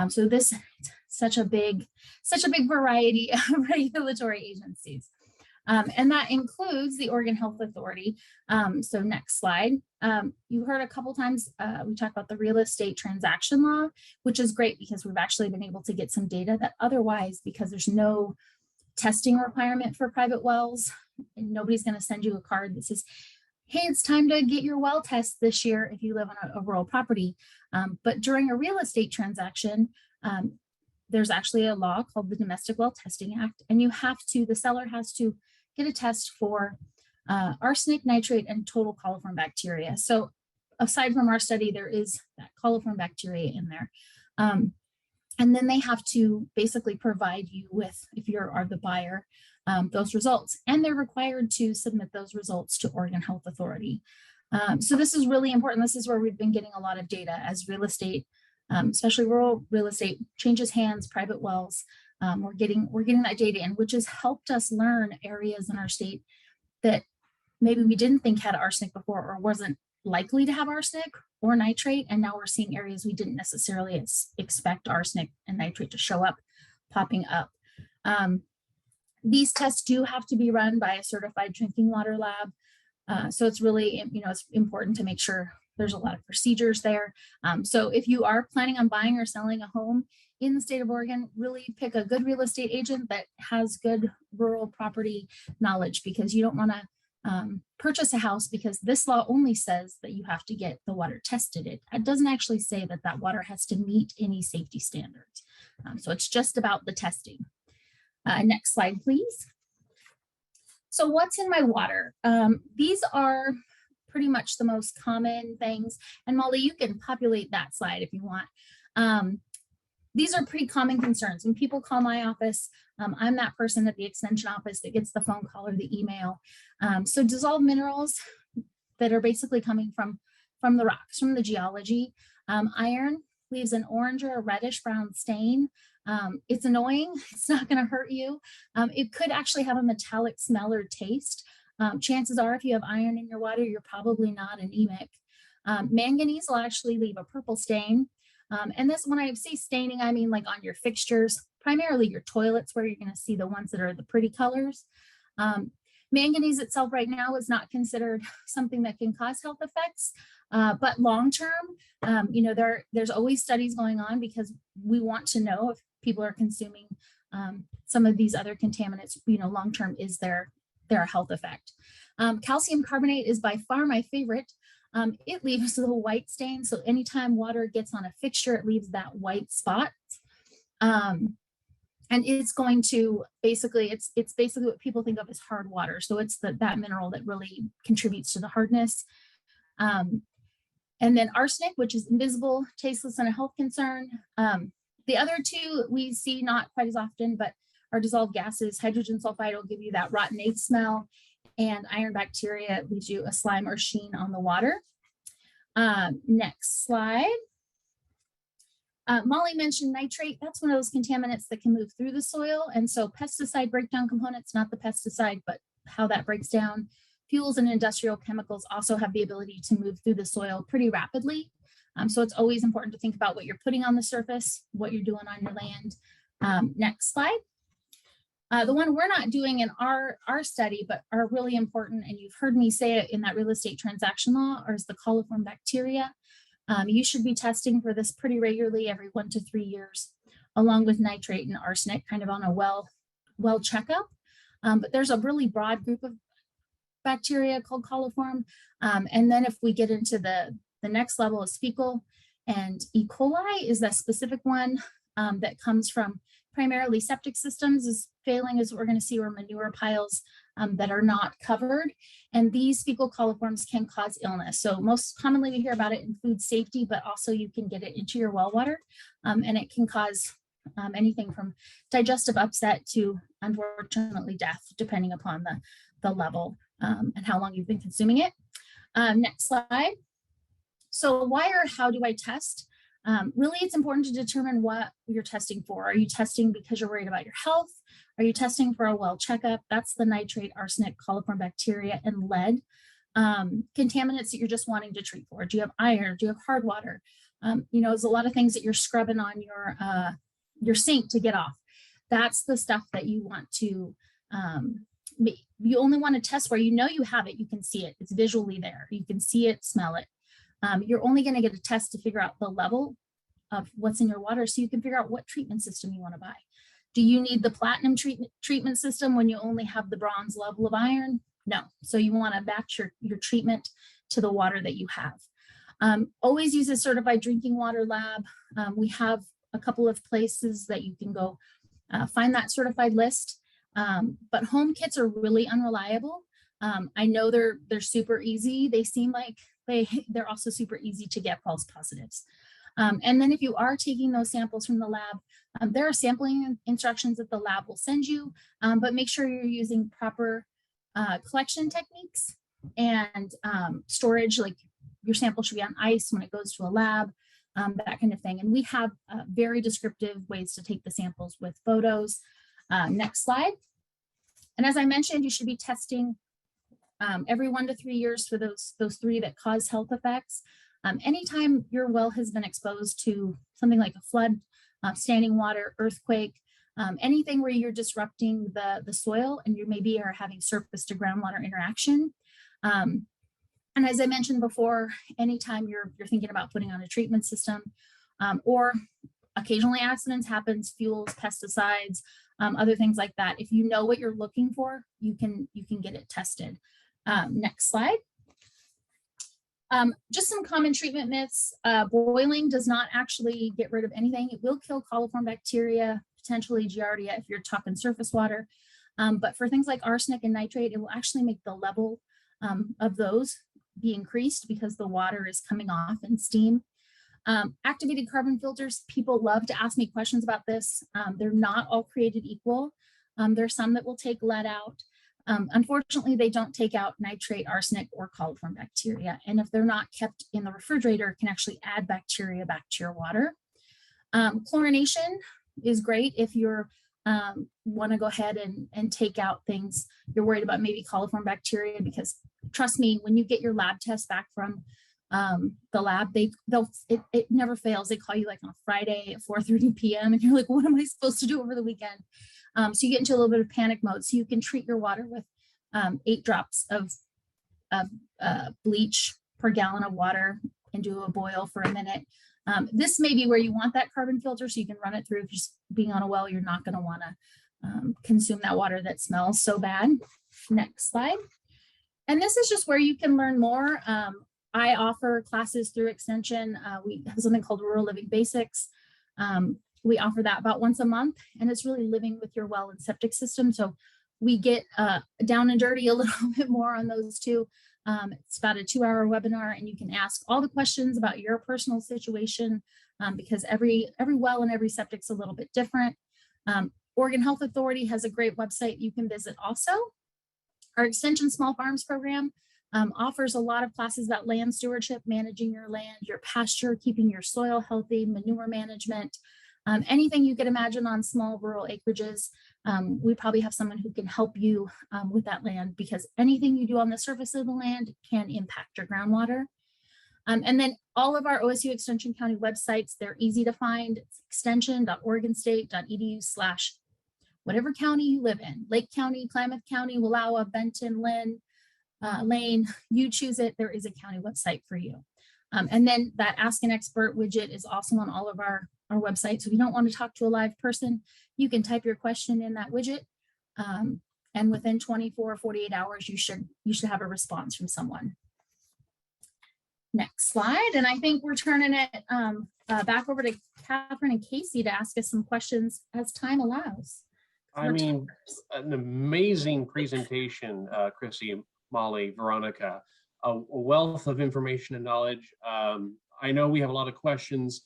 So this is such a big variety of regulatory agencies. And that includes the Oregon Health Authority. So next slide. You heard a couple times we talked about the real estate transaction law, which is great because we've actually been able to get some data that otherwise, because there's no testing requirement for private wells, and nobody's going to send you a card that says, hey, it's time to get your well test this year if you live on a rural property. But during a real estate transaction, there's actually a law called the Domestic Well Testing Act, and the seller has to get a test for arsenic, nitrate, and total coliform bacteria. So aside from our study, there is that coliform bacteria in there. And then they have to basically provide you with, if you are the buyer, those results, and they're required to submit those results to Oregon Health Authority. So this is really important. This is where we've been getting a lot of data as real estate, especially rural real estate, changes hands, private wells. We're getting that data in, which has helped us learn areas in our state that maybe we didn't think had arsenic before, or wasn't likely to have arsenic or nitrate. And now we're seeing areas we didn't necessarily expect arsenic and nitrate to show up, popping up. These tests do have to be run by a certified drinking water lab. So it's really, it's important to make sure there's a lot of procedures there. So if you are planning on buying or selling a home in the state of Oregon, really pick a good real estate agent that has good rural property knowledge, because you don't want to purchase a house because this law only says that you have to get the water tested. It doesn't actually say that that water has to meet any safety standards. So it's just about the testing. Next slide, please. So what's in my water? These are pretty much the most common things. And Molly, you can populate that slide if you want. These are pretty common concerns. When people call my office, I'm that person at the extension office that gets the phone call or the email. So dissolved minerals that are basically coming from the rocks, from the geology. Iron leaves an orange or a reddish brown stain. It's annoying. It's not going to hurt you. It could actually have a metallic smell or taste. Chances are, if you have iron in your water, you're probably not anemic. Manganese will actually leave a purple stain. And this, when I say staining, I mean like on your fixtures, primarily your toilets, where you're going to see the ones that are the pretty colors. Manganese itself right now is not considered something that can cause health effects, but long-term, there's always studies going on because we want to know if people are consuming some of these other contaminants, long-term, is there a health effect. Calcium carbonate is by far my favorite. It leaves the white stain. So anytime water gets on a fixture, it leaves that white spot. And it's going to basically, it's basically what people think of as hard water. So it's that mineral that really contributes to the hardness. And then arsenic, which is invisible, tasteless, and a health concern. The other two we see not quite as often, but are dissolved gases. Hydrogen sulfide will give you that rottenate smell, and iron bacteria leaves you a slime or sheen on the water. Next slide. Molly mentioned nitrate. That's one of those contaminants that can move through the soil. And so pesticide breakdown components, not the pesticide, but how that breaks down. Fuels and industrial chemicals also have the ability to move through the soil pretty rapidly. So it's always important to think about what you're putting on the surface, what you're doing on your land. Next slide. The one we're not doing in our study, but are really important, and you've heard me say it in that real estate transaction law, is the coliform bacteria. You should be testing for this pretty regularly, every 1 to 3 years, along with nitrate and arsenic, kind of on a well checkup. But there's a really broad group of bacteria called coliform. And then if we get into the next level is fecal, and E. coli is that specific one that comes from primarily septic systems is failing, as we're going to see, or manure piles that are not covered. And these fecal coliforms can cause illness. So most commonly we hear about it in food safety, but also you can get it into your well water, and it can cause anything from digestive upset to, unfortunately, death, depending upon the level and how long you've been consuming it. Next slide. So why or how do I test? Really, it's important to determine what you're testing for. Are you testing because you're worried about your health? Are you testing for a well checkup? That's the nitrate, arsenic, coliform bacteria, and lead. Contaminants that you're just wanting to treat for. Do you have iron? Do you have hard water? There's a lot of things that you're scrubbing on your sink to get off. That's the stuff that you want to, you only want to test where you have it. You can see it. It's visually there. You can see it, smell it. You're only going to get a test to figure out the level of what's in your water, so you can figure out what treatment system you want to buy. Do you need the platinum treatment system when you only have the bronze level of iron? No. So you want to match your treatment to the water that you have. Always use a certified drinking water lab. We have a couple of places that you can go find that certified list, but home kits are really unreliable. I know they're super easy. They seem like they're also super easy to get false positives. And then if you are taking those samples from the lab, there are sampling instructions that the lab will send you, but make sure you're using proper collection techniques and storage. Like your sample should be on ice when it goes to a lab, that kind of thing. And we have very descriptive ways to take the samples with photos. Next slide. And as I mentioned, you should be testing every 1 to 3 years for those 3 that cause health effects. Anytime your well has been exposed to something like a flood, standing water, earthquake, anything where you're disrupting the soil and you maybe are having surface to groundwater interaction. And as I mentioned before, anytime you're thinking about putting on a treatment system, or occasionally accidents happens, fuels, pesticides, other things like that. If you know what you're looking for, you can get it tested. Next slide. Just some common treatment myths. Boiling does not actually get rid of anything. It will kill coliform bacteria, potentially Giardia if you're talking surface water. But for things like arsenic and nitrate, it will actually make the level of those be increased because the water is coming off in steam. Activated carbon filters, people love to ask me questions about this. They're not all created equal. There's some that will take lead out. Unfortunately, they don't take out nitrate, arsenic, or coliform bacteria. And if they're not kept in the refrigerator, it can actually add bacteria back to your water. Chlorination is great if you're want to go ahead and take out things you're worried about, maybe coliform bacteria, because trust me, when you get your lab test back from the lab, it never fails. They call you like on a Friday at 4:30 p.m. and you're like, what am I supposed to do over the weekend? So you get into a little bit of panic mode. So you can treat your water with 8 drops of bleach per gallon of water and do a boil for a minute. This may be where you want that carbon filter so you can run it through. Just being on a well, you're not going to want to consume that water that smells so bad. Next slide. And this is just where you can learn more. I offer classes through Extension. We have something called Rural Living Basics. We offer that about once a month, and it's really living with your well and septic system. So we get down and dirty a little bit more on those two. It's about a 2-hour webinar, and you can ask all the questions about your personal situation because every well and every septic's a little bit different. Oregon Health Authority has a great website you can visit also. Our Extension Small Farms program offers a lot of classes about land stewardship, managing your land, your pasture, keeping your soil healthy, manure management, anything you could imagine on small rural acreages. We probably have someone who can help you with that land because anything you do on the surface of the land can impact your groundwater. And then all of our OSU Extension County websites, they're easy to find. It's extension.oregonstate.edu/ whatever county you live in, Lake County, Klamath County, Wallowa, Benton, Lynn, Lane, you choose it. There is a county website for you. And then that Ask an Expert widget is also on all of our websites. So if you don't want to talk to a live person, you can type your question in that widget. And within 24 or 48 hours, you should have a response from someone. Next slide. And I think we're turning it back over to Catherine and Casey to ask us some questions as time allows. I mean, an amazing presentation, Chrissy, Molly, Veronica, a wealth of information and knowledge. I know we have a lot of questions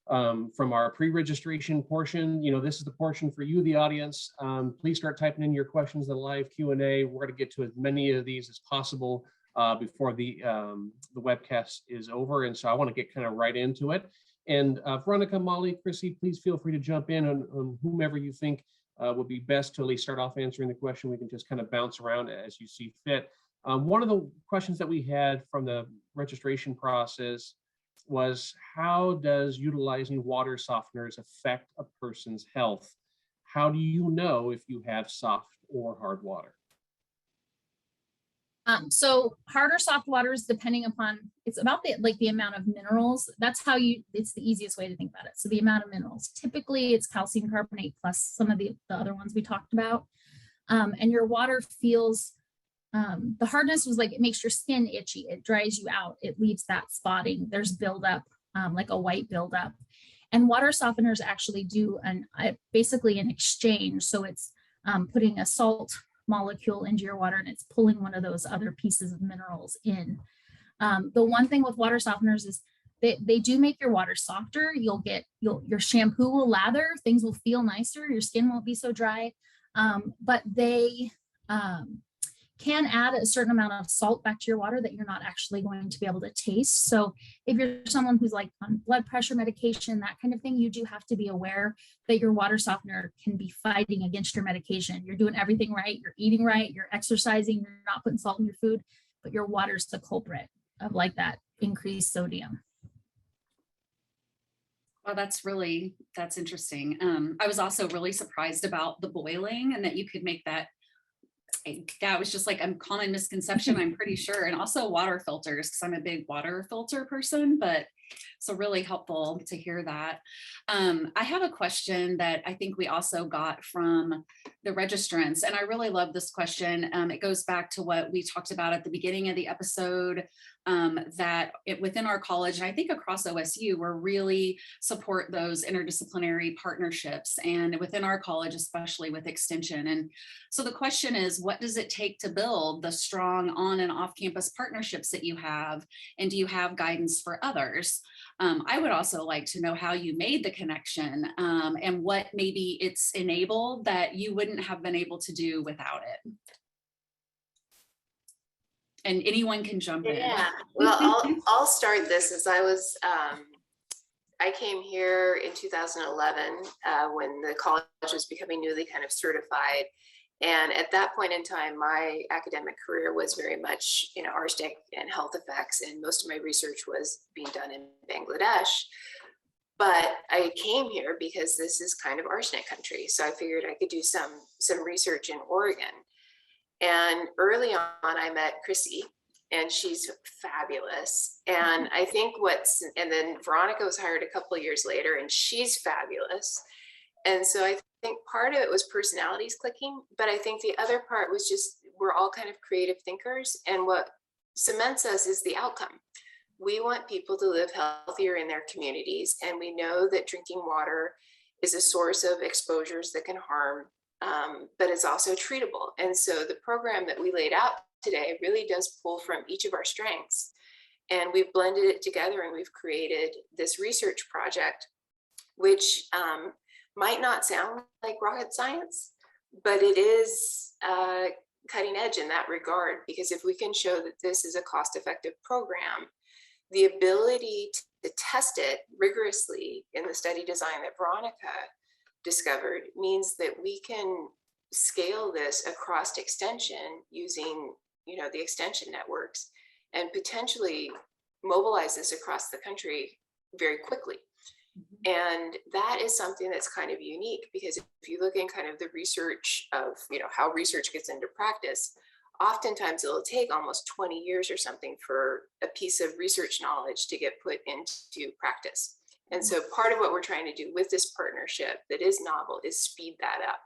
from our pre-registration portion. You know, this is the portion for you, the audience. Please start typing in your questions in the live Q&A. We're going to get to as many of these as possible before the webcast is over. And so I want to get kind of right into it. And Veronica, Molly, Chrissy, please feel free to jump in on whomever you think would be best to at least start off answering the question. We can just kind of bounce around as you see fit. One of the questions that we had from the registration process was, how does utilizing water softeners affect a person's health? How do you know if you have soft or hard water? So hard or soft waters, depending upon, it's about the amount of minerals. That's how it's the easiest way to think about it. So the amount of minerals, typically it's calcium carbonate plus some of the other ones we talked about. And your water feels, the hardness was like, it makes your skin itchy. It dries you out. It leaves that spotting. There's buildup, like a white buildup. And water softeners actually do basically an exchange. So it's putting a salt molecule into your water and it's pulling one of those other pieces of minerals in. The one thing with water softeners is they do make your water softer. Your shampoo will lather, things will feel nicer, your skin won't be so dry, but they can add a certain amount of salt back to your water that you're not actually going to be able to taste. So if you're someone who's like on blood pressure medication, that kind of thing, you do have to be aware that your water softener can be fighting against your medication. You're doing everything right, you're eating right, you're exercising, you're not putting salt in your food, but your water's the culprit of like that increased sodium. Well, that's interesting. I was also really surprised about the boiling and that you could make that. That was just like a common misconception, I'm pretty sure. And also water filters, because I'm a big water filter person, but so really helpful to hear that. I have a question that I think we also got from the registrants, and I really love this question. It goes back to what we talked about at the beginning of the episode, that within our college, and I think across OSU, we're really support those interdisciplinary partnerships, and within our college, especially with Extension. And so the question is, what does it take to build the strong on and off campus partnerships that you have? And do you have guidance for others? I would also like to know how you made the connection and what maybe it's enabled that you wouldn't have been able to do without it. And anyone can jump in. Yeah, well, I'll start this as I came here in 2011 when the college was becoming newly kind of certified. And at that point in time, my academic career was very much in arsenic and health effects, and most of my research was being done in Bangladesh. But I came here because this is kind of arsenic country, so I figured I could do some research in Oregon. And early on, I met Chrissy, and she's fabulous. And I think and then Veronica was hired a couple of years later, and she's fabulous. And so I think part of it was personalities clicking, but I think the other part was just, we're all kind of creative thinkers, and what cements us is the outcome. We want people to live healthier in their communities, and we know that drinking water is a source of exposures that can harm, but it's also treatable. And so the program that we laid out today really does pull from each of our strengths, and we've blended it together, and we've created this research project, which might not sound like rocket science, but it is cutting edge in that regard, because if we can show that this is a cost-effective program, the ability to test it rigorously in the study design that Veronica discovered means that we can scale this across extension using, the extension networks, and potentially mobilize this across the country very quickly. And that is something that's kind of unique, because if you look in kind of the research of, how research gets into practice, oftentimes it'll take almost 20 years or something for a piece of research knowledge to get put into practice. And so part of what we're trying to do with this partnership that is novel is speed that up.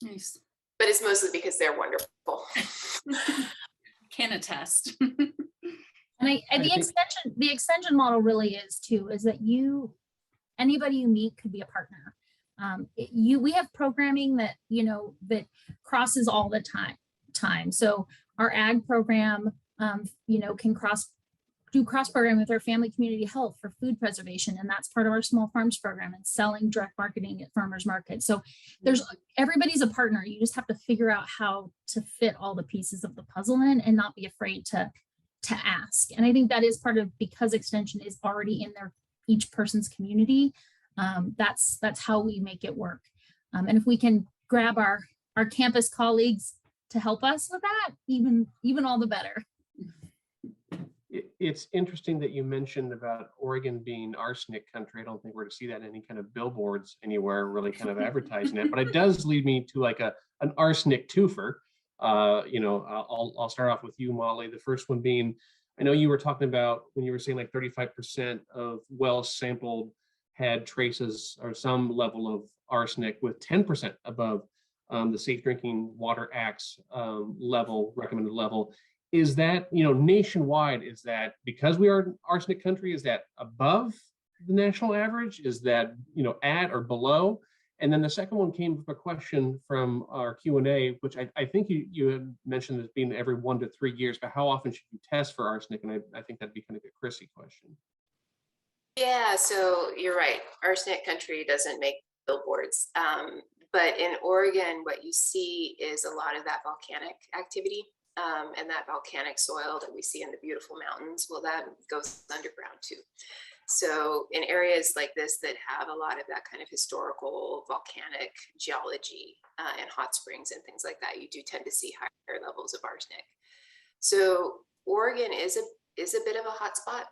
Nice. But it's mostly because they're wonderful. Can attest. And the extension model really is too, is that anybody you meet could be a partner. We have programming that, that crosses all the time. So our ag program, can do cross programming with our family community health for food preservation. And that's part of our small farms program, and selling direct marketing at farmers market. So everybody's a partner. You just have to figure out how to fit all the pieces of the puzzle in, and not be afraid to ask. And I think that is part of, because extension is already in each person's community. That's how we make it work. And if we can grab our campus colleagues to help us with that, even all the better. It's interesting that you mentioned about Oregon being arsenic country. I don't think we're to see that in any kind of billboards anywhere really kind of advertising it, but it does lead me to like an arsenic twofer. I'll start off with you, Molly. The first one being, I know you were talking about when you were saying like 35% of wells sampled had traces or some level of arsenic, with 10% above the Safe Drinking Water Act's recommended level. Is that, nationwide, is that because we are an arsenic country, is that above the national average? Is that, at or below? And then the second one came with a question from our Q&A, which I think you had mentioned as being every 1 to 3 years, but how often should you test for arsenic? And I think that'd be kind of a Chrissy question. Yeah, so you're right. Arsenic country doesn't make billboards. But in Oregon, what you see is a lot of that volcanic activity, and that volcanic soil that we see in the beautiful mountains. Well, that goes underground too. So in areas like this that have a lot of that kind of historical volcanic geology and hot springs and things like that, you do tend to see higher levels of arsenic. So Oregon is a bit of a hot spot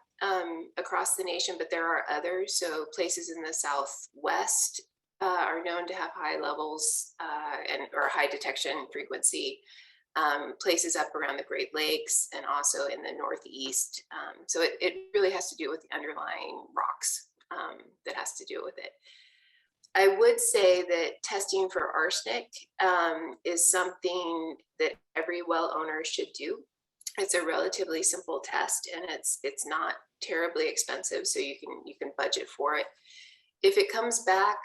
across the nation, but there are others. So places in the Southwest are known to have high levels or high detection frequency. Places up around the Great Lakes, and also in the Northeast. So it really has to do with the underlying rocks that has to do with it. I would say that testing for arsenic is something that every well owner should do. It's a relatively simple test, and it's not terribly expensive, so you can budget for it. If it comes back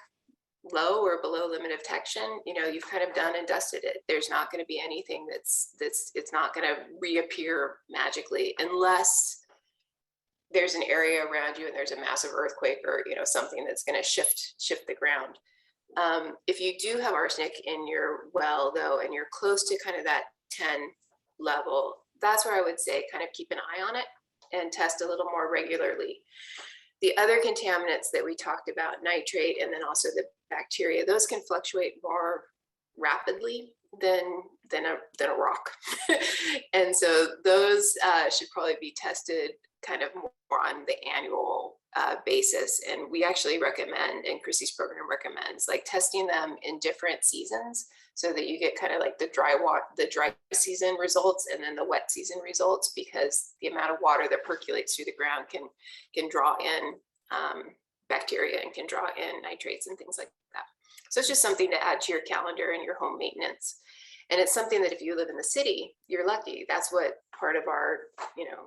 low or below limit of detection, you've kind of done and dusted it. There's not going to be anything it's not going to reappear magically, unless there's an area around you and there's a massive earthquake or something that's going to shift the ground. If you do have arsenic in your well though, and you're close to kind of that 10 level, that's where I would say kind of keep an eye on it and test a little more regularly. The other contaminants that we talked about, nitrate, and then also the bacteria, those can fluctuate more rapidly than a rock. And so those should probably be tested kind of more on the annual basis. And we actually recommend, and Chrissy's program recommends, like testing them in different seasons so that you get kind of like the dry season results and then the wet season results, because the amount of water that percolates through the ground can draw in bacteria and can draw in nitrates and things like that. So it's just something to add to your calendar and your home maintenance. And it's something that if you live in the city, you're lucky. That's what part of our,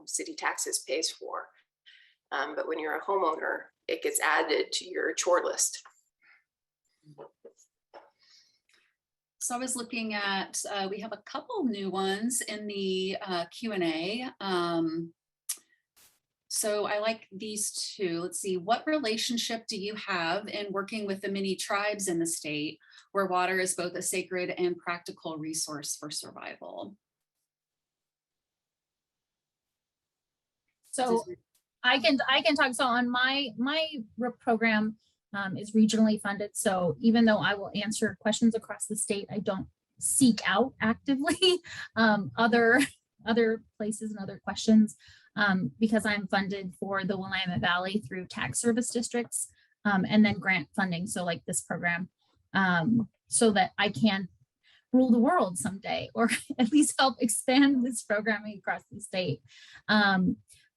city taxes pays for. But when you're a homeowner, it gets added to your chore list. So I was looking at, we have a couple new ones in the Q&A. So I like these two. Let's see, what relationship do you have in working with the many tribes in the state where water is both a sacred and practical resource for survival? So I can talk. So on my program is regionally funded. So even though I will answer questions across the state, I don't seek out actively other places and other questions because I'm funded for the Willamette Valley through tax service districts and then grant funding. So like this program, so that I can rule the world someday, or at least help expand this programming across the state.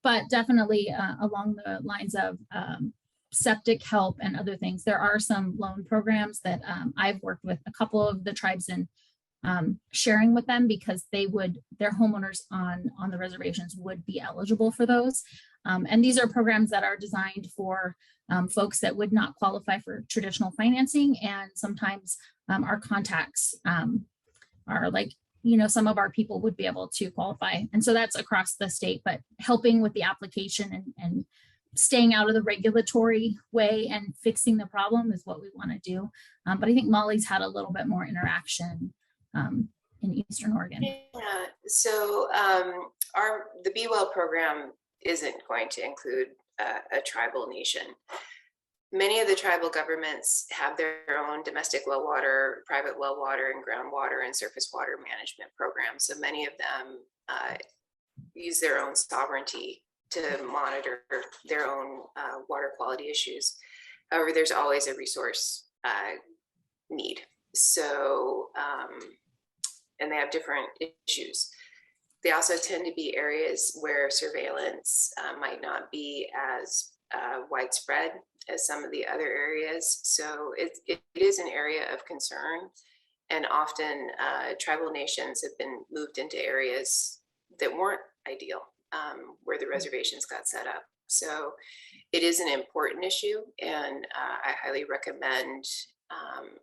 But definitely along the lines of septic help and other things, there are some loan programs that I've worked with a couple of the tribes in sharing with them, because their homeowners on the reservations would be eligible for those. And these are programs that are designed for folks that would not qualify for traditional financing. And sometimes our contacts are like, some of our people would be able to qualify. And so that's across the state, but helping with the application and staying out of the regulatory way and fixing the problem is what we want to do. But I think Molly's had a little bit more interaction in Eastern Oregon. Yeah, so the Be Well program isn't going to include a tribal nation. Many of the tribal governments have their own domestic well water, private well water, and groundwater and surface water management programs. So many of them use their own sovereignty to monitor their own water quality issues. However, there's always a resource need. So, and they have different issues. They also tend to be areas where surveillance might not be as widespread as some of the other areas. So it is an area of concern. And often tribal nations have been moved into areas that weren't ideal, where the reservations got set up. So it is an important issue, and I highly recommend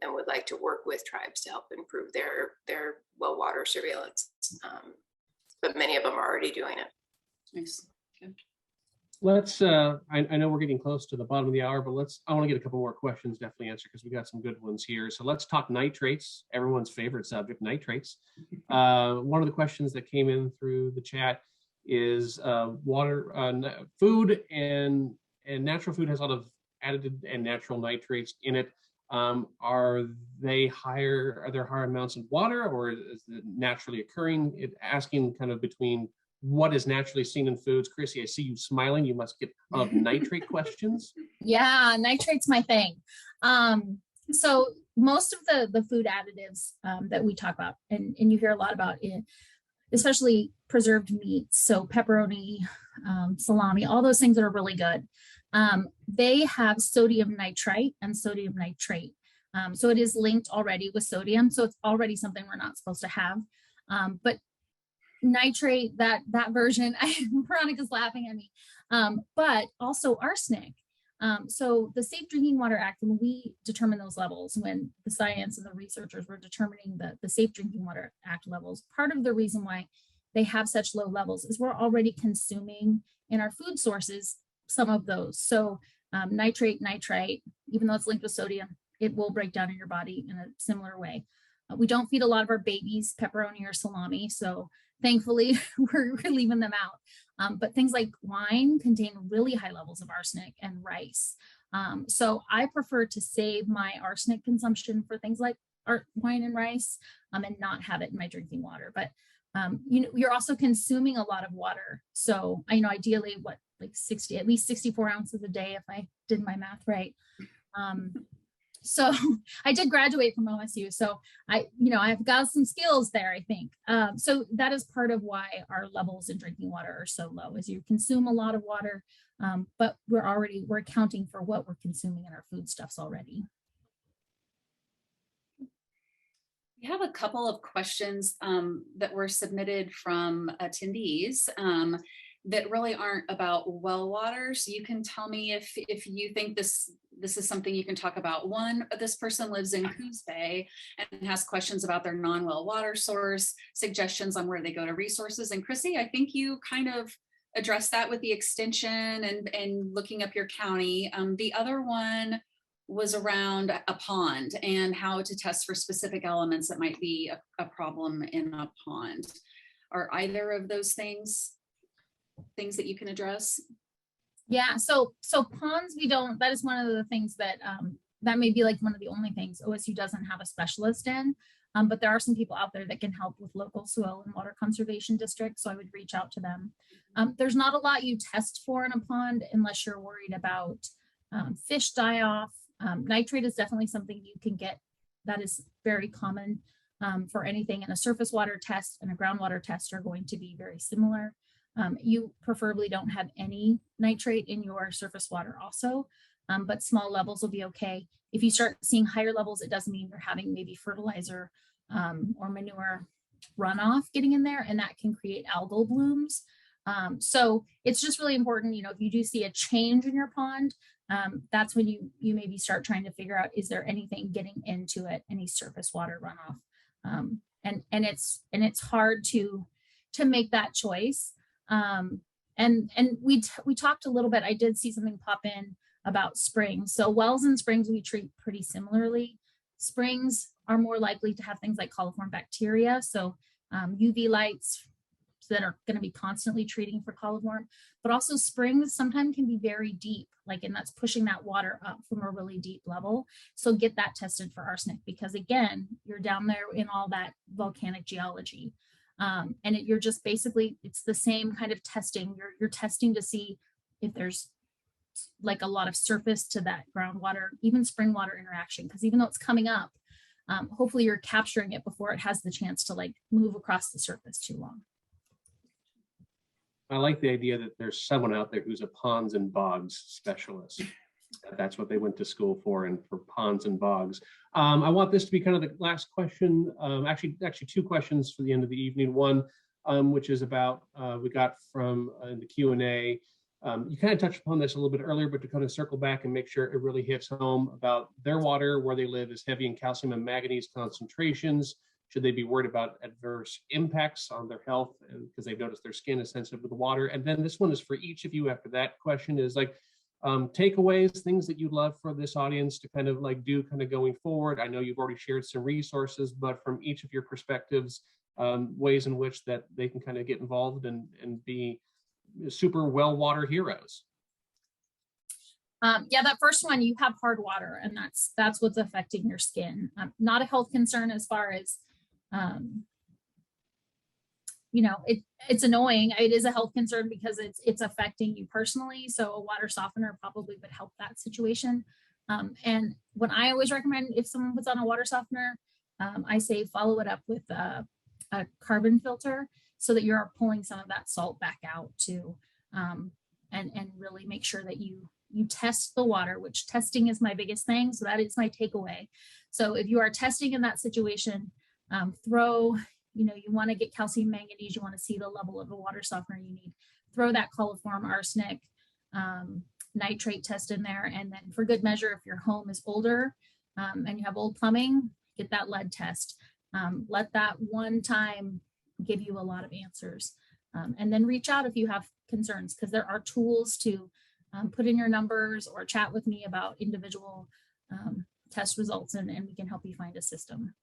and would like to work with tribes to help improve their well water surveillance. But many of them are already doing it. Nice. Okay. Let's, I know we're getting close to the bottom of the hour, but I want to get a couple more questions definitely answered, because we got some good ones here. So let's talk nitrates, everyone's favorite subject, nitrates. One of the questions that came in through the chat is food and natural food has a lot of added and natural nitrates in it. Are there higher amounts of water, or is it naturally occurring? Asking kind of between what is naturally seen in foods. Chrissy, I see you smiling. You must get a lot of nitrate questions. Yeah, nitrate's my thing. So most of the food additives that we talk about, and you hear a lot about it, especially preserved meats, so pepperoni, salami, all those things that are really good. They have sodium nitrite and sodium nitrate. So it is linked already with sodium. So it's already something we're not supposed to have. But nitrate, that version, Veronica's laughing at me, but also arsenic. So the Safe Drinking Water Act, when we determine those levels, when the science and the researchers were determining the Safe Drinking Water Act levels, part of the reason why they have such low levels is we're already consuming in our food sources some of those. So nitrate, nitrite, even though it's linked with sodium, it will break down in your body in a similar way. We don't feed a lot of our babies pepperoni or salami, so thankfully we're leaving them out. But things like wine contain really high levels of arsenic, and rice. So I prefer to save my arsenic consumption for things like wine and rice, and not have it in my drinking water. But you're also consuming a lot of water. So ideally what like 60, at least 64 ounces a day if I did my math right. So I did graduate from OSU, so I've got some skills there, I think. So that is part of why our levels in drinking water are so low, is you consume a lot of water, but we're accounting for what we're consuming in our foodstuffs already. We have a couple of questions that were submitted from attendees that really aren't about well water. So you can tell me if you think this is something you can talk about. One, this person lives in Coos Bay and has questions about their non-well water source, suggestions on where they go to resources. And Chrissy, I think you kind of addressed that with the extension and looking up your county. The other one was around a pond and how to test for specific elements that might be a problem in a pond. Are either of those things that you can address? Yeah, so ponds, that is one of the things that that may be like one of the only things OSU doesn't have a specialist in, but there are some people out there that can help with local soil and water conservation districts, so I would reach out to them. There's not a lot you test for in a pond unless you're worried about fish die-off. Nitrate is definitely something you can get that is very common for anything, and a surface water test and a groundwater test are going to be very similar. You preferably don't have any nitrate in your surface water also, but small levels will be okay. If you start seeing higher levels, it does mean you're having maybe fertilizer or manure runoff getting in there, and that can create algal blooms. So it's just really important, if you do see a change in your pond, that's when you maybe start trying to figure out, is there anything getting into it, any surface water runoff? And it's hard to make that choice. And we talked a little bit, I did see something pop in about springs. So wells and springs we treat pretty similarly. Springs are more likely to have things like coliform bacteria. So UV lights that are going to be constantly treating for coliform, but also springs sometimes can be very deep, and that's pushing that water up from a really deep level. So get that tested for arsenic, because again, you're down there in all that volcanic geology. And you're just basically, it's the same kind of testing. You're testing to see if there's like a lot of surface to that groundwater, even spring water interaction, because even though it's coming up, hopefully you're capturing it before it has the chance to move across the surface too long. I like the idea that there's someone out there who's a ponds and bogs specialist. That's what they went to school for, and for ponds and bogs. I want this to be kind of the last question. Actually, two questions for the end of the evening. One, which is about, we got from the Q&A. You kind of touched upon this a little bit earlier, but to kind of circle back and make sure it really hits home about their water, where they live is heavy in calcium and manganese concentrations. Should they be worried about adverse impacts on their health because they've noticed their skin is sensitive to the water? And then this one is for each of you after that question is takeaways, things that you'd love for this audience to kind of do kind of going forward. I know you've already shared some resources, but from each of your perspectives, ways in which that they can kind of get involved and be super well water heroes. Yeah, that first one, you have hard water, and that's what's affecting your skin. Not a health concern as far as, it's annoying. It is a health concern because it's affecting you personally. So a water softener probably would help that situation. And what I always recommend, if someone puts on a water softener, I say follow it up with a carbon filter so that you're pulling some of that salt back out too. And really make sure that you test the water, which testing is my biggest thing. So that is my takeaway. So if you are testing in that situation, you want to get calcium manganese, you want to see the level of the water softener you need, throw that coliform arsenic nitrate test in there. And then for good measure, if your home is older and you have old plumbing, get that lead test. Let that one time give you a lot of answers. And then reach out if you have concerns, because there are tools to put in your numbers or chat with me about individual test results, and we can help you find a system.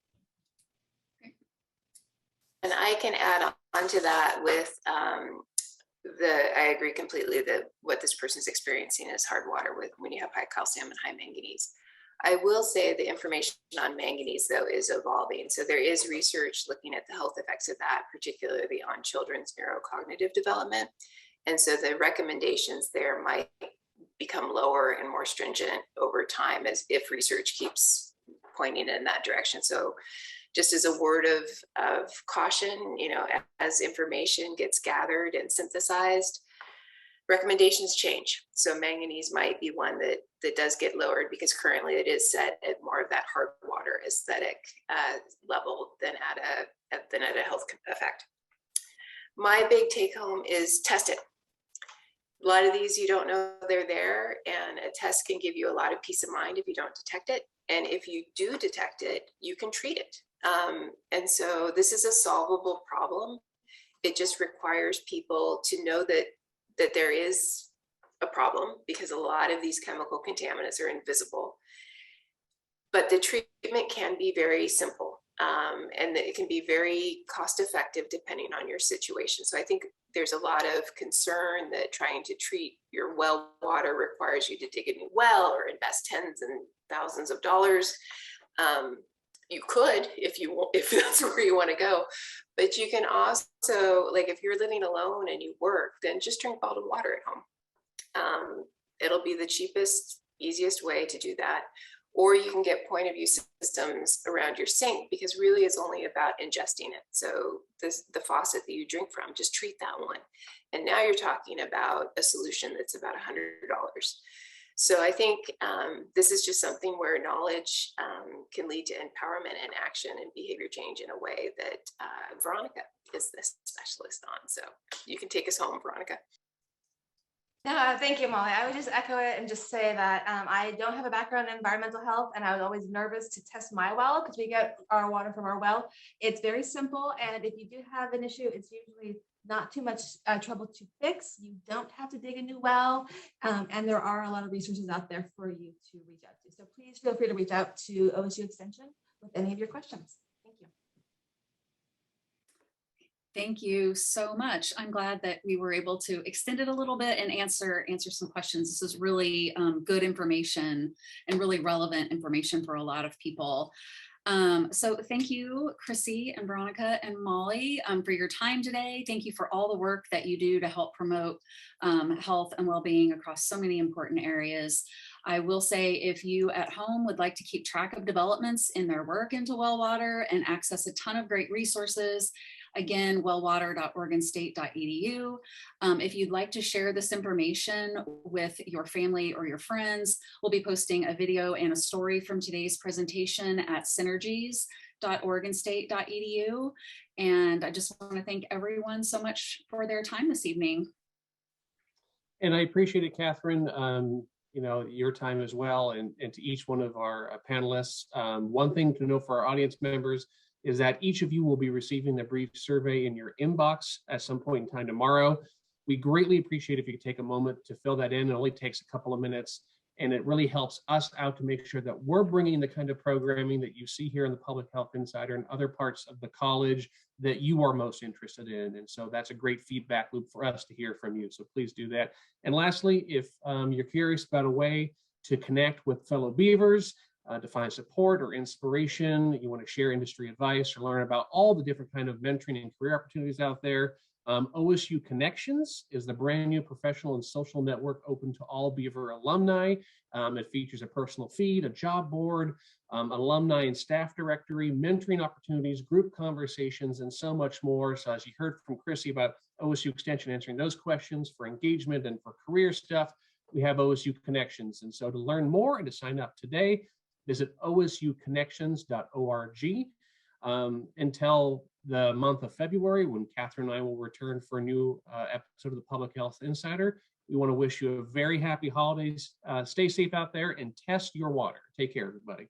And I can add on to that with I agree completely that what this person is experiencing is hard water when you have high calcium and high manganese. I will say the information on manganese, though, is evolving. So there is research looking at the health effects of that, particularly on children's neurocognitive development. And so the recommendations there might become lower and more stringent over time as if research keeps pointing in that direction. So just as a word of caution, you know, as information gets gathered and synthesized, recommendations change. So manganese might be one that does get lowered because currently it is set at more of that hard water aesthetic level than at a health effect. My big take home is test it. A lot of these you don't know they're there, and a test can give you a lot of peace of mind if you don't detect it. And if you do detect it, you can treat it. And so this is a solvable problem. It just requires people to know that there is a problem, because a lot of these chemical contaminants are invisible. But the treatment can be very simple, and it can be very cost effective depending on your situation. So I think there's a lot of concern that trying to treat your well water requires you to dig a new well or invest tens and thousands of dollars. You could, if that's where you want to go, but you can also, like, if you're living alone and you work, then just drink bottled water at home. It'll be the cheapest, easiest way to do that. Or you can get point of view systems around your sink, because really it's only about ingesting it. So the faucet that you drink from, just treat that one. And now you're talking about a solution that's about $100. So I think this is just something where knowledge can lead to empowerment and action and behavior change in a way that Veronica is the specialist on. So you can take us home, Veronica. No, thank you, Molly. I would just echo it and just say that I don't have a background in environmental health, and I was always nervous to test my well because we get our water from our well. It's very simple, and if you do have an issue, it's usually not too much trouble to fix. You don't have to dig a new well, and there are a lot of resources out there for you to reach out to. So please feel free to reach out to OSU Extension with any of your questions. Thank you. Thank you so much. I'm glad that we were able to extend it a little bit and answer some questions. This is really good information and really relevant information for a lot of people. So thank you, Chrissy and Veronica and Molly, for your time today. Thank you for all the work that you do to help promote health and well-being across so many important areas. I will say, if you at home would like to keep track of developments in their work into well water and access a ton of great resources, again, wellwater.oregonstate.edu. If you'd like to share this information with your family or your friends, we'll be posting a video and a story from today's presentation at synergies.oregonstate.edu. And I just want to thank everyone so much for their time this evening. And I appreciate it, Catherine. You know, your time as well, and to each one of our panelists. One thing to know for our audience members is that each of you will be receiving the brief survey in your inbox at some point in time tomorrow. We greatly appreciate if you could take a moment to fill that in. It only takes a couple of minutes, and it really helps us out to make sure that we're bringing the kind of programming that you see here in the Public Health Insider and other parts of the college that you are most interested in. And so that's a great feedback loop for us to hear from you. So please do that. And lastly, if you're curious about a way to connect with fellow Beavers, to find support or inspiration, you want to share industry advice or learn about all the different kind of mentoring and career opportunities out there, OSU Connections is the brand new professional and social network open to all Beaver alumni. It features a personal feed, a job board, alumni and staff directory, mentoring opportunities, group conversations, and so much more. So as you heard from Chrissy about OSU Extension answering those questions for engagement and for career stuff, we have OSU Connections. And so to learn more and to sign up today, visit osuconnections.org until the month of February, when Catherine and I will return for a new episode of the Public Health Insider. We want to wish you a very happy holidays. Stay safe out there and test your water. Take care, everybody.